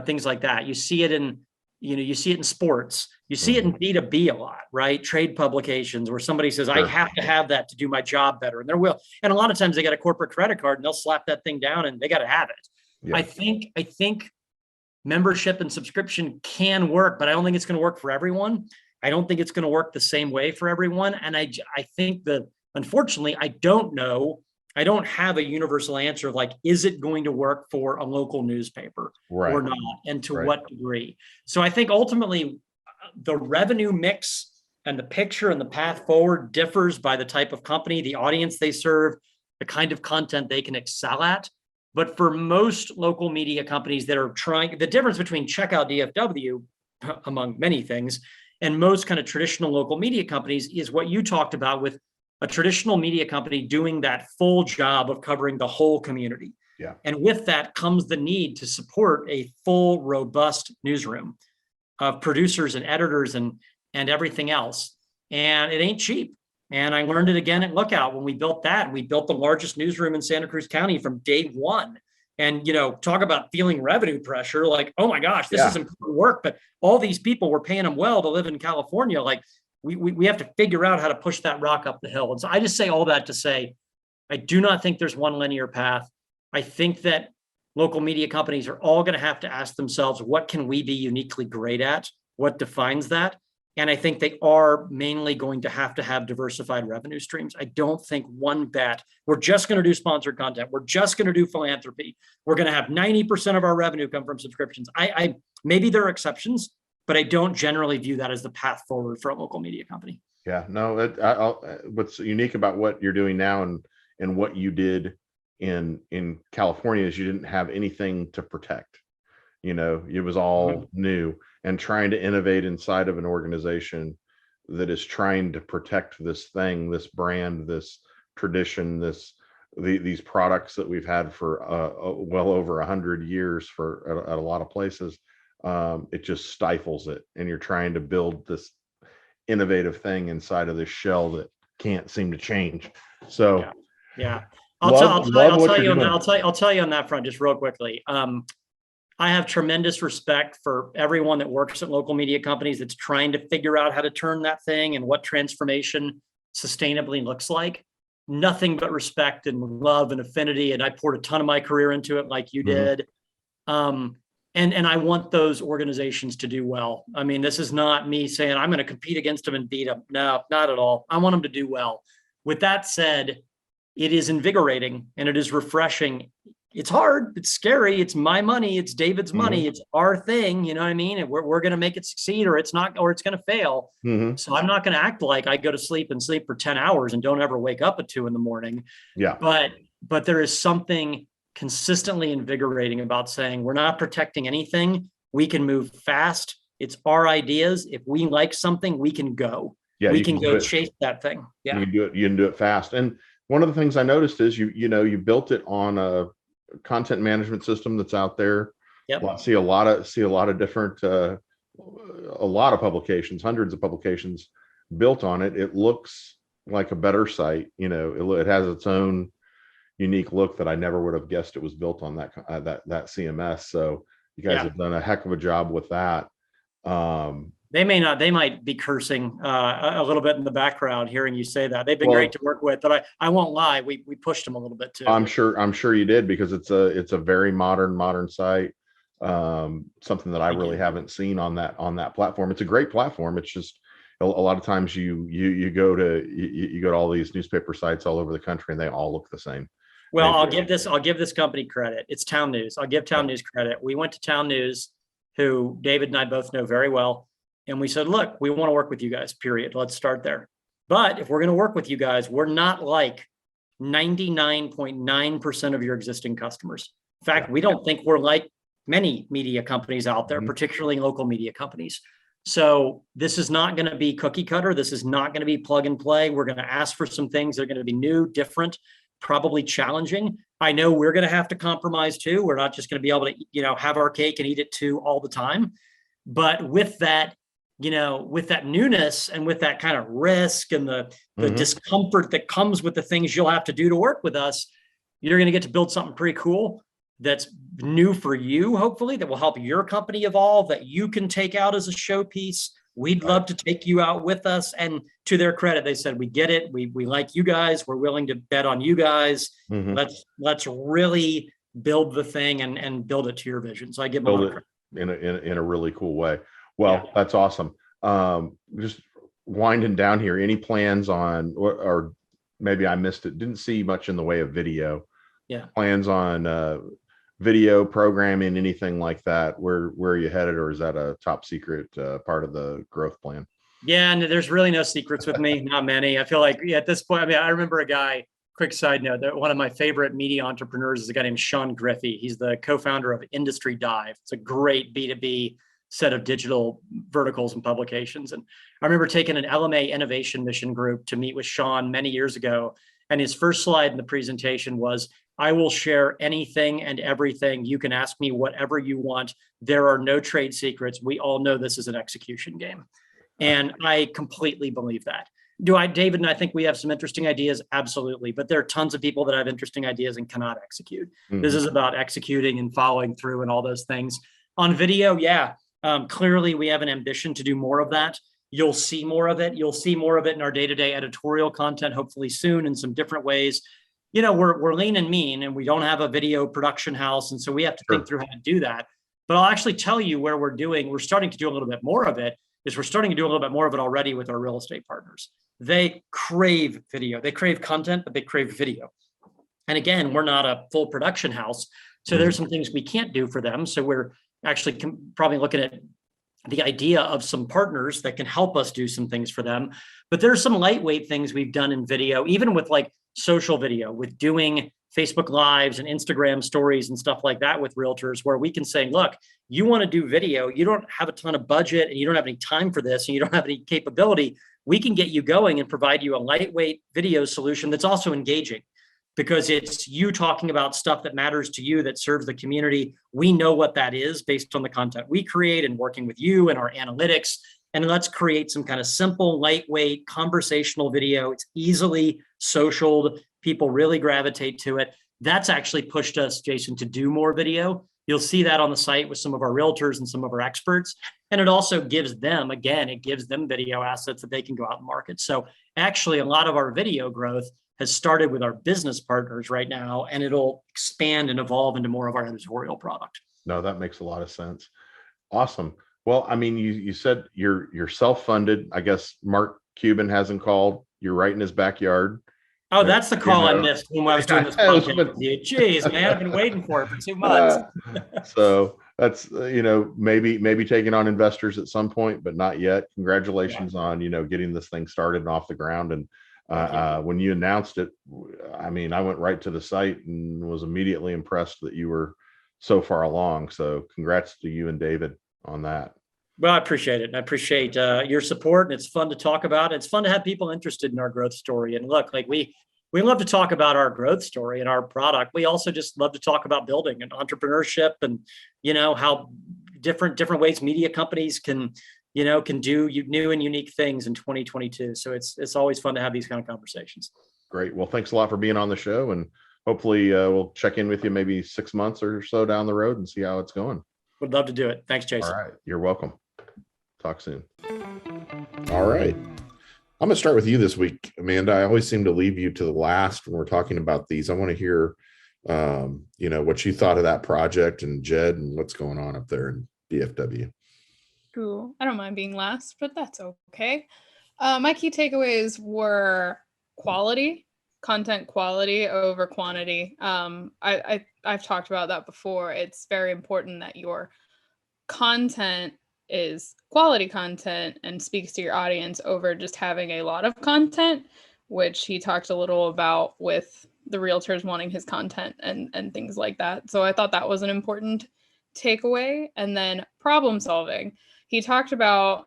things like that. You see it in, you see it in sports, you see it in B2B a lot, right? Trade publications where somebody says, I have to have that to do my job better. And and a lot of times they got a corporate credit card and they'll slap that thing down and they got to have it. Yeah. I think membership and subscription can work, but I don't think it's going to work for everyone. I don't think it's going to work the same way for everyone. And I think that, unfortunately, I don't know. I don't have a universal answer of like, is it going to work for a local newspaper or not? And to what degree? So I think ultimately the revenue mix and the picture and the path forward differs by the type of company, the audience they serve, the kind of content they can excel at. But for most local media companies that are trying, the difference between Check Out DFW, among many things, and most kind of traditional local media companies is what you talked about, with a traditional media company doing that full job of covering the whole community. Yeah. And with that comes the need to support a full, robust newsroom of producers and editors and everything else. And it ain't cheap. And I learned it again at Lookout when we built that. We built the largest newsroom in Santa Cruz County from day one. And, talk about feeling revenue pressure, like, oh my gosh, this is important work, but all these people, we're paying them well to live in California. Like we have to figure out how to push that rock up the hill. And so I just say all that to say, I do not think there's one linear path. I think that local media companies are all going to have to ask themselves, what can we be uniquely great at? What defines that? And I think they are mainly going to have diversified revenue streams. I don't think one bet, we're just going to do sponsored content. We're just going to do philanthropy. We're going to have 90% of our revenue come from subscriptions. I maybe there are exceptions, but I don't generally view that as the path forward for a local media company. Yeah, no, what's unique about what you're doing now and what you did, in California is you didn't have anything to protect. It was all new, and trying to innovate inside of an organization that is trying to protect this thing, this brand, this tradition, these products that we've had for well over 100 years at a lot of places. It just stifles it, and you're trying to build this innovative thing inside of this shell that can't seem to change. So yeah. I'll tell you on that front just real quickly. I have tremendous respect for everyone that works at local media companies that's trying to figure out how to turn that thing and what transformation sustainably looks like. Nothing but respect and love and affinity. And I poured a ton of my career into it like you did. And I want those organizations to do well. I mean, this is not me saying I'm going to compete against them and beat them. No, not at all. I want them to do well. With that said, it is invigorating and it is refreshing. It's hard. It's scary. It's my money. It's David's money. It's our thing. You know what I mean? And we're going to make it succeed, or it's not, or it's going to fail. So I'm not going to act like I go to sleep and sleep for 10 hours and don't ever wake up at 2 a.m. Yeah. But there is something consistently invigorating about saying we're not protecting anything. We can move fast. It's our ideas. If we like something, we can go. Yeah, we can go chase that thing. Yeah. You can do it fast. And one of the things I noticed is you built it on a content management system that's out there. Yep. See a lot of different a lot of publications, hundreds of publications built on it. It looks like a better site. It has its own unique look that I never would have guessed it was built on that CMS. So you guys have done a heck of a job with that. They might be cursing a little bit in the background hearing you say that. They've been great to work with, but I won't lie. We pushed them a little bit too. I'm sure you did, because it's a very modern site. Something that I really haven't seen on that platform. It's a great platform. It's just a lot of times you go to all these newspaper sites all over the country and they all look the same. Well, I'll give this company credit. It's Town News. I'll give Town News credit. We went to Town News, who David and I both know very well. And we said, look, we want to work with you guys, period. Let's start there. But if we're going to work with you guys, we're not like 99.9% of your existing customers. In fact, we don't think we're like many media companies out there, particularly local media companies. So this is not going to be cookie cutter. This is not going to be plug and play. We're going to ask for some things that are going to be new, different, probably challenging. I know we're going to have to compromise too. We're not just going to be able to, have our cake and eat it too all the time. But with that, with that newness and with that kind of risk and the discomfort that comes with the things you'll have to do to work with us, you're going to get to build something pretty cool that's new for you, hopefully, that will help your company evolve, that you can take out as a showpiece. We'd love to take you out with us. And to their credit, they said, we get it. We like you guys. We're willing to bet on you guys. Let's really build the thing and build it to your vision. So I give them credit. In a really cool way. Well, that's awesome. Just winding down here, any plans on, or maybe I missed it, didn't see much in the way of video. Plans on video programming, anything like that? Where are you headed, or is that a top secret part of the growth plan? Yeah, and there's really no secrets with me, not many. I feel like at this point, I remember a guy, quick side note, that one of my favorite media entrepreneurs is a guy named Sean Griffey. He's the co-founder of Industry Dive. It's a great B2B set of digital verticals and publications. And I remember taking an LMA innovation mission group to meet with Sean many years ago. And his first slide in the presentation was, I will share anything and everything. You can ask me whatever you want. There are no trade secrets. We all know this is an execution game. And I completely believe that. David and I think we have some interesting ideas? Absolutely. But there are tons of people that have interesting ideas and cannot execute. This is about executing and following through and all those things. On video, clearly we have an ambition to do more of that. You'll see more of it. You'll see more of it in our day-to-day editorial content, hopefully soon, in some different ways. We're lean and mean, and we don't have a video production house. And so we have to think through how to do that. But I'll actually tell you where we're starting to do a little bit more of it, is we're starting to do a little bit more of it already with our real estate partners. They crave video. They crave content, but they crave video. And again, we're not a full production house. So there's some things we can't do for them. So we're actually probably looking at the idea of some partners that can help us do some things for them. But there's some lightweight things we've done in video, even with like social video, with doing Facebook Lives and Instagram stories and stuff like that with realtors, where we can say, look, you want to do video, you don't have a ton of budget and you don't have any time for this and you don't have any capability. We can get you going and provide you a lightweight video solution that's also engaging, because it's you talking about stuff that matters to you, that serves the community. We know what that is based on the content we create and working with you and our analytics. And let's create some kind of simple, lightweight, conversational video. It's easily socialed. People really gravitate to it. That's actually pushed us, Jason, to do more video. You'll see that on the site with some of our realtors and some of our experts. And it also gives them, again, it gives them video assets that they can go out and market. So actually, a lot of our video growth has started with our business partners right now, and it'll expand and evolve into more of our editorial product. No, that makes a lot of sense. Awesome. Well, I mean, you said you're self-funded. I guess Mark Cuban hasn't called. You're right in his backyard. Oh, that's the call I missed when I was doing this podcast with you. Jeez, man, I've been waiting for it for 2 months. So that's, maybe taking on investors at some point, but not yet. Congratulations on, getting this thing started and off the ground. And when you announced it, I mean, I went right to the site and was immediately impressed that you were so far along. So congrats to you and David on that. Well, I appreciate it. And I appreciate your support. And it's fun to talk about. It's fun to have people interested in our growth story. And look, like we love to talk about our growth story and our product. We also just love to talk about building and entrepreneurship and, how different ways media companies can do new and unique things in 2022. So it's always fun to have these kind of conversations. Great. Well, thanks a lot for being on the show. And hopefully we'll check in with you maybe 6 months or so down the road and see how it's going. Would love to do it. Thanks, Jason. All right. You're welcome. Talk soon. All right. I'm going to start with you this week, Amanda. I always seem to leave you to the last when we're talking about these. I want to hear, what you thought of that project and Jed and what's going on up there in DFW. Cool. I don't mind being last, but that's okay. My key takeaways were content quality over quantity. I've talked about that before. It's very important that your content is quality content and speaks to your audience over just having a lot of content, which he talked a little about with the realtors wanting his content and things like that. So I thought that was an important takeaway. And then problem solving. He talked about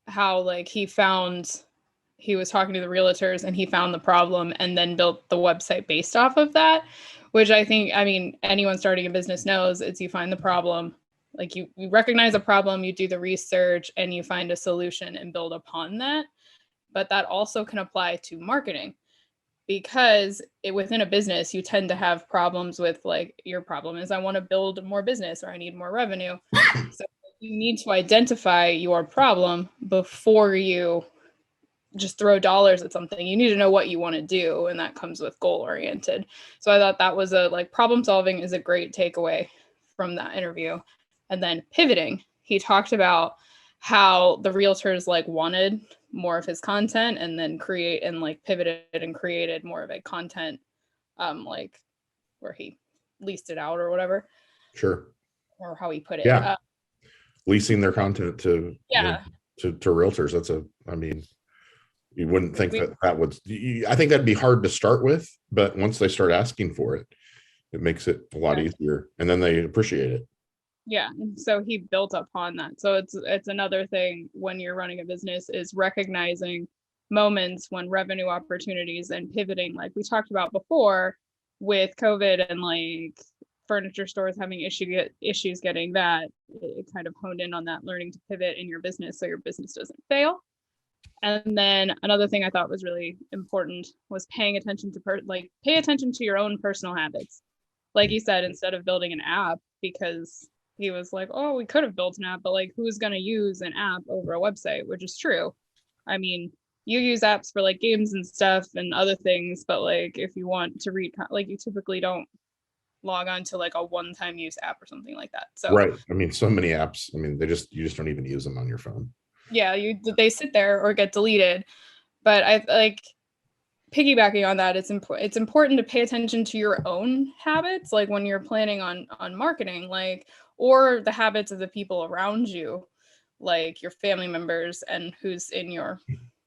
how he was talking to the realtors and he found the problem and then built the website based off of that, which anyone starting a business knows. It's you find the problem, you recognize a problem, you do the research and you find a solution and build upon that. But that also can apply to marketing, because within a business, you tend to have problems with your problem is I want to build more business or I need more revenue. So you need to identify your problem before you just throw dollars at something. You need to know what you want to do, and that comes with goal oriented. So I thought that was problem solving is a great takeaway from that interview. And then pivoting, he talked about how the realtors wanted more of his content and then pivoted and created more of a content where he leased it out or whatever. Sure. Or how he put it. Yeah. Leasing their content to realtors. You wouldn't think that would, I think that'd be hard to start with, but once they start asking for it, it makes it a lot easier, and then they appreciate it. Yeah. And so he built upon that. So it's another thing when you're running a business is recognizing moments when revenue opportunities and pivoting, like we talked about before with COVID and furniture stores having issues getting that. It kind of honed in on that, learning to pivot in your business so your business doesn't fail. And then another thing I thought was really important was paying attention to pay attention to your own personal habits. Like you said, instead of building an app, because he was we could have built an app, but who's going to use an app over a website, which is true. I mean, you use apps for games and stuff and other things, but if you want to read, you typically don't log on to a one-time use app or something like that. So right. I mean, so many apps, you just don't even use them on your phone. Yeah, they sit there or get deleted. But I piggybacking on that, it's important to pay attention to your own habits, when you're planning on marketing, or the habits of the people around you, your family members and who's in your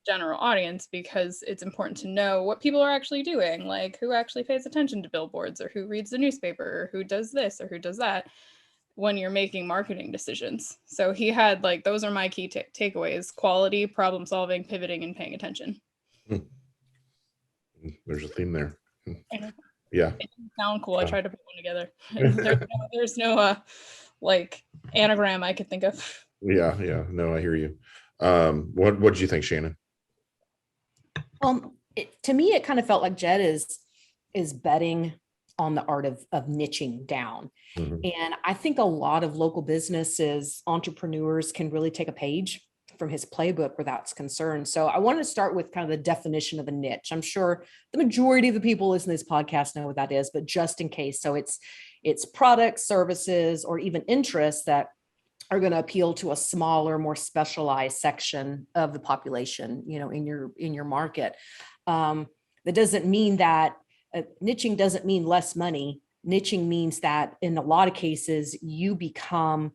general audience, because it's important to know what people are actually doing, like who actually pays attention to billboards, or who reads the newspaper, or who does this or who does that when you're making marketing decisions. So he had like, those are my key takeaways: quality, problem solving, pivoting, and paying attention. There's a theme there. And Yeah. it didn't sound cool. I tried to put one together. There's no like anagram I could think of. Yeah. No, I hear you. What did you think, Shannon? To me, it kind of felt like Jed is betting on the art of niching down. And I think a lot of local businesses, entrepreneurs can really take a page from his playbook where that's concerned. So I wanted to start with kind of the definition of a niche. I'm sure the majority of the people listening to this podcast know what that is, but just in case. So it's products, services, or even interests that are going to appeal to a smaller, more specialized section of the population, in your market. That doesn't mean that niching doesn't mean less money. Niching means that in a lot of cases, you become,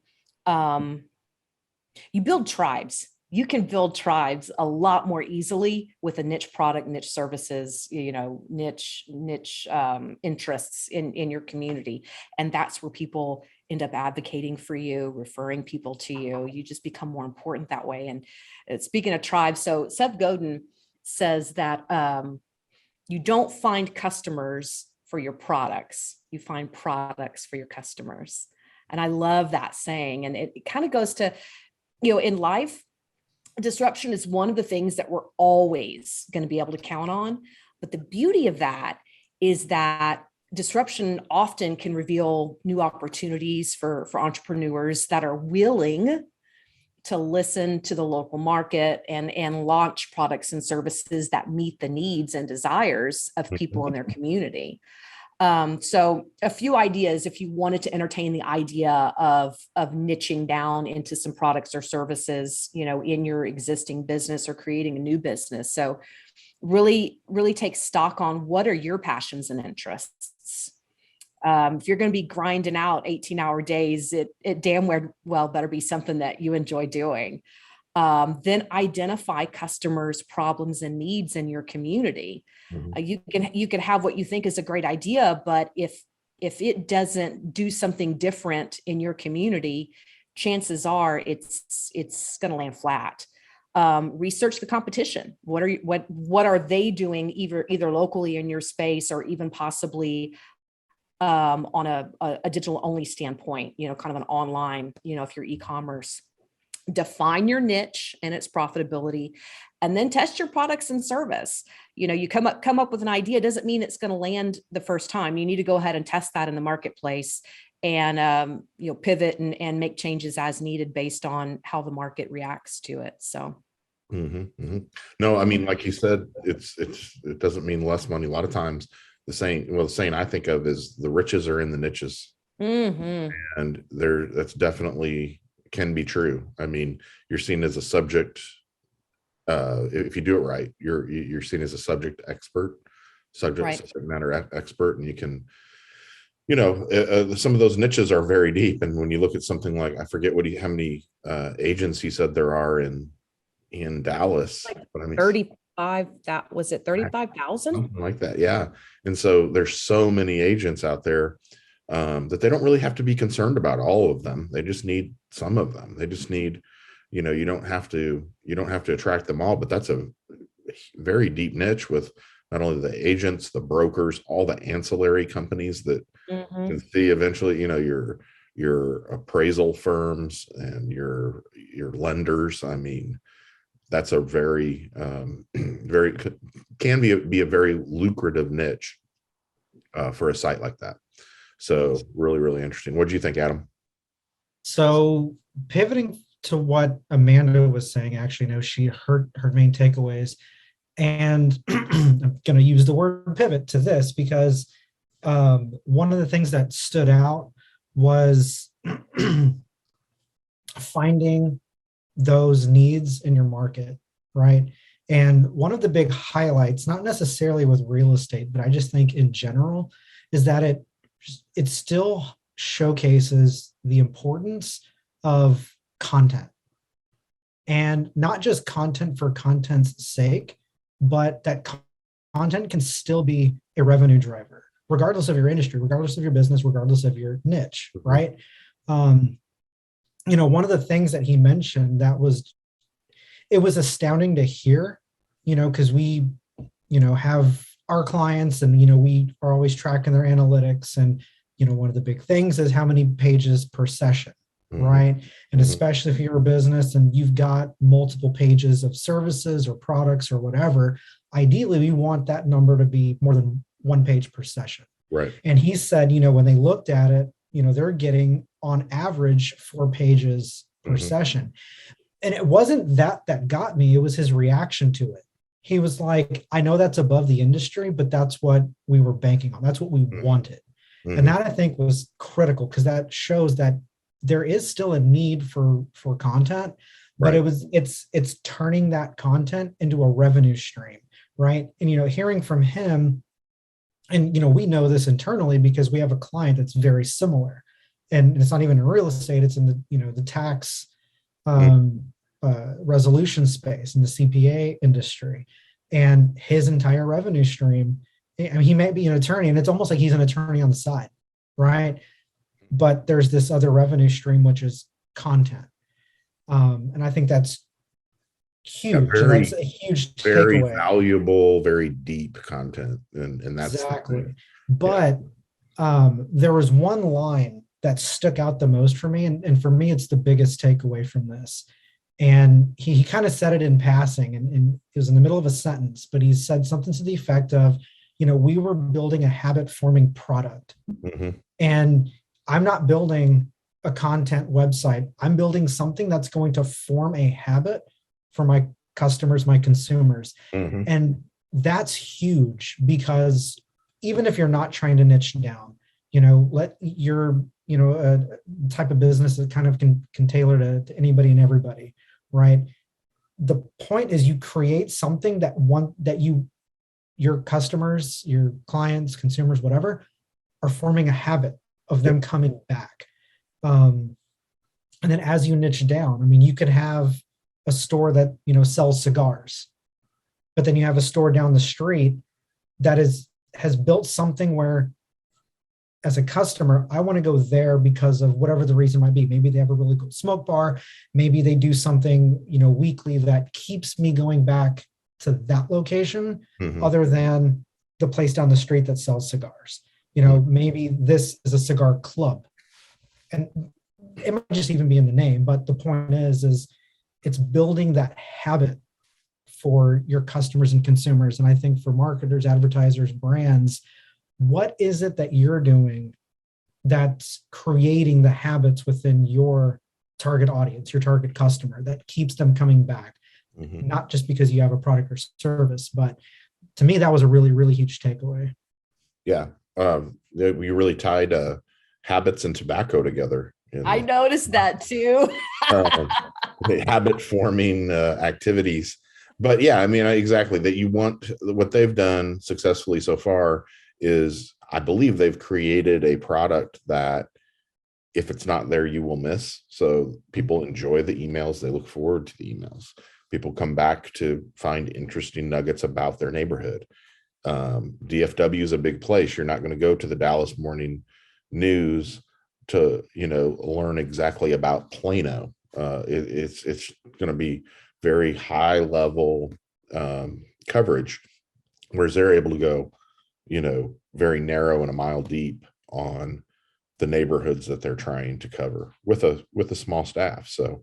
you build tribes. You can build tribes a lot more easily with a niche product, niche services, niche interests in your community. And that's where people end up advocating for you, referring people to you. You just become more important that way. And speaking of tribes, so Seth Godin says that you don't find customers for your products, you find products for your customers. And I love that saying. And it kind of goes to, in life, disruption is one of the things that we're always going to be able to count on. But the beauty of that is that disruption often can reveal new opportunities for entrepreneurs that are willing to listen to the local market and launch products and services that meet the needs and desires of people in their community. So a few ideas if you wanted to entertain the idea of niching down into some products or services, in your existing business or creating a new business. So really, really take stock on what are your passions and interests. If you're going to be grinding out 18-hour days, it damn well better be something that you enjoy doing. Then identify customers' problems and needs in your community. You can have what you think is a great idea, but if it doesn't do something different in your community, chances are it's going to land flat. Research the competition. What are they doing either locally in your space or even possibly on a digital only standpoint, kind of an online, if you're e-commerce. Define your niche and its profitability, and then test your products and service. You come up with an idea, doesn't mean it's going to land the first time. You need to go ahead and test that in the marketplace and pivot and make changes as needed based on how the market reacts to it. So no, I mean, like you said, it doesn't mean less money. A lot of times the saying I think of is the riches are in the niches. And that's definitely can be true. I mean, you're seen as a subject. If you do it right, you're seen as a subject matter expert, and you can, some of those niches are very deep. And when you look at something like, I forget how many agents he said there are in Dallas, but I mean 35. That was it, 35,000, something like that. Yeah, and so there's so many agents out there that they don't really have to be concerned about all of them. They just need some of them. They just need, you don't have to attract them all, but that's a very deep niche with not only the agents, the brokers, all the ancillary companies that can see eventually, your appraisal firms and your lenders. I mean, that's a very, can be a very lucrative niche for a site like that. So really, really interesting. What do you think, Adam? So pivoting to what Amanda was saying, actually, her main takeaways, and I'm going to use the word pivot to this because one of the things that stood out was finding those needs in your market, right? And one of the big highlights, not necessarily with real estate, but I just think in general, is that it still showcases the importance of content. and not just content for content's sake, but that content can still be a revenue driver, regardless of your industry, regardless of your business, regardless of your niche, right? One of the things that he mentioned it was astounding to hear, because we, have our clients and, we are always tracking their analytics. And, one of the big things is how many pages per session, right? And especially if you're a business and you've got multiple pages of services or products or whatever, ideally we want that number to be more than 1 page per session. Right. And he said, when they looked at it, they're getting on average 4 pages per session. And it wasn't that got me, it was his reaction to it. He was like, I know that's above the industry, but that's what we were banking on. That's what we wanted. And that I think was critical, because that shows that there is still a need for content, but it's turning that content into a revenue stream. Right. And, hearing from him, and, we know this internally because we have a client that's very similar, and it's not even in real estate. It's in the, the tax resolution space in the CPA industry, and his entire revenue stream. I mean, he may be an attorney, and it's almost like he's an attorney on the side, right? But there's this other revenue stream, which is content. And I think that's huge. That's a huge very takeaway. Valuable, very deep content. And that's exactly. But there was one line that stuck out the most for me. And for me, it's the biggest takeaway from this. And he kind of said it in passing, and it was in the middle of a sentence, but he said something to the effect of, we were building a habit forming product. And I'm not building a content website. I'm building something that's going to form a habit for my customers, my consumers. And that's huge, because even if you're not trying to niche down, let your, a type of business that kind of can tailor to anybody and everybody, right? The point is you create something that your customers, your clients, consumers, whatever, are forming a habit of them coming back. And then as you niche down, I mean, you could have a store that, sells cigars, but then you have a store down the street that has built something where, as a customer, I want to go there because of whatever the reason might be. Maybe they have a really cool smoke bar. Maybe they do something, weekly that keeps me going back to that location, other than the place down the street that sells cigars. Maybe this is a cigar club, and it might just even be in the name. But the point is it's building that habit for your customers and consumers. And I think for marketers, advertisers, brands, what is it that you're doing that's creating the habits within your target audience, your target customer, that keeps them coming back? Not just because you have a product or service, but to me, that was a really, really huge takeaway. Yeah. We really tied habits and tobacco together. I noticed that too. Habit forming activities. But yeah, I mean, exactly, that you want what they've done successfully so far is, I believe they've created a product that if it's not there, you will miss. So people enjoy the emails. They look forward to the emails. People come back to find interesting nuggets about their neighborhood. DFW is a big place. You're not going to go to the Dallas Morning News to, learn exactly about Plano. It's going to be very high level coverage, whereas they're able to go, very narrow and a mile deep on the neighborhoods that they're trying to cover with a small staff. So,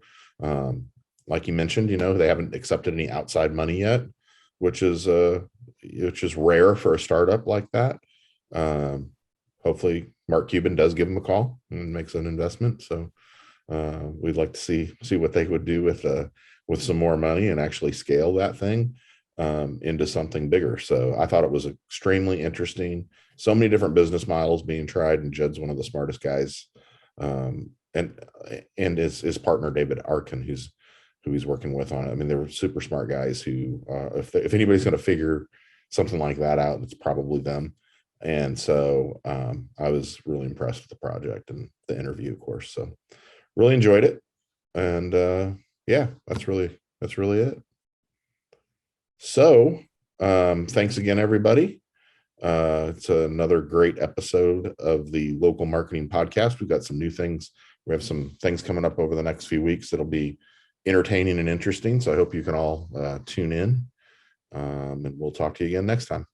like you mentioned, they haven't accepted any outside money yet, which is rare for a startup like that. Hopefully Mark Cuban does give them a call and makes an investment. So we'd like to see what they would do with some more money and actually scale that thing into something bigger. So I thought it was extremely interesting. So many different business models being tried, and Jed's one of the smartest guys. And his partner, David Arkin, who he's working with on it. I mean, they're super smart guys who, if anybody's going to figure something like that out, it's probably them. And so I was really impressed with the project and the interview, of course. So really enjoyed it. And yeah, that's really it. So thanks again, everybody. It's another great episode of the Local Marketing Podcast. We've got some new things. We have some things coming up over the next few weeks that'll be entertaining and interesting. So I hope you can all tune in, and we'll talk to you again next time.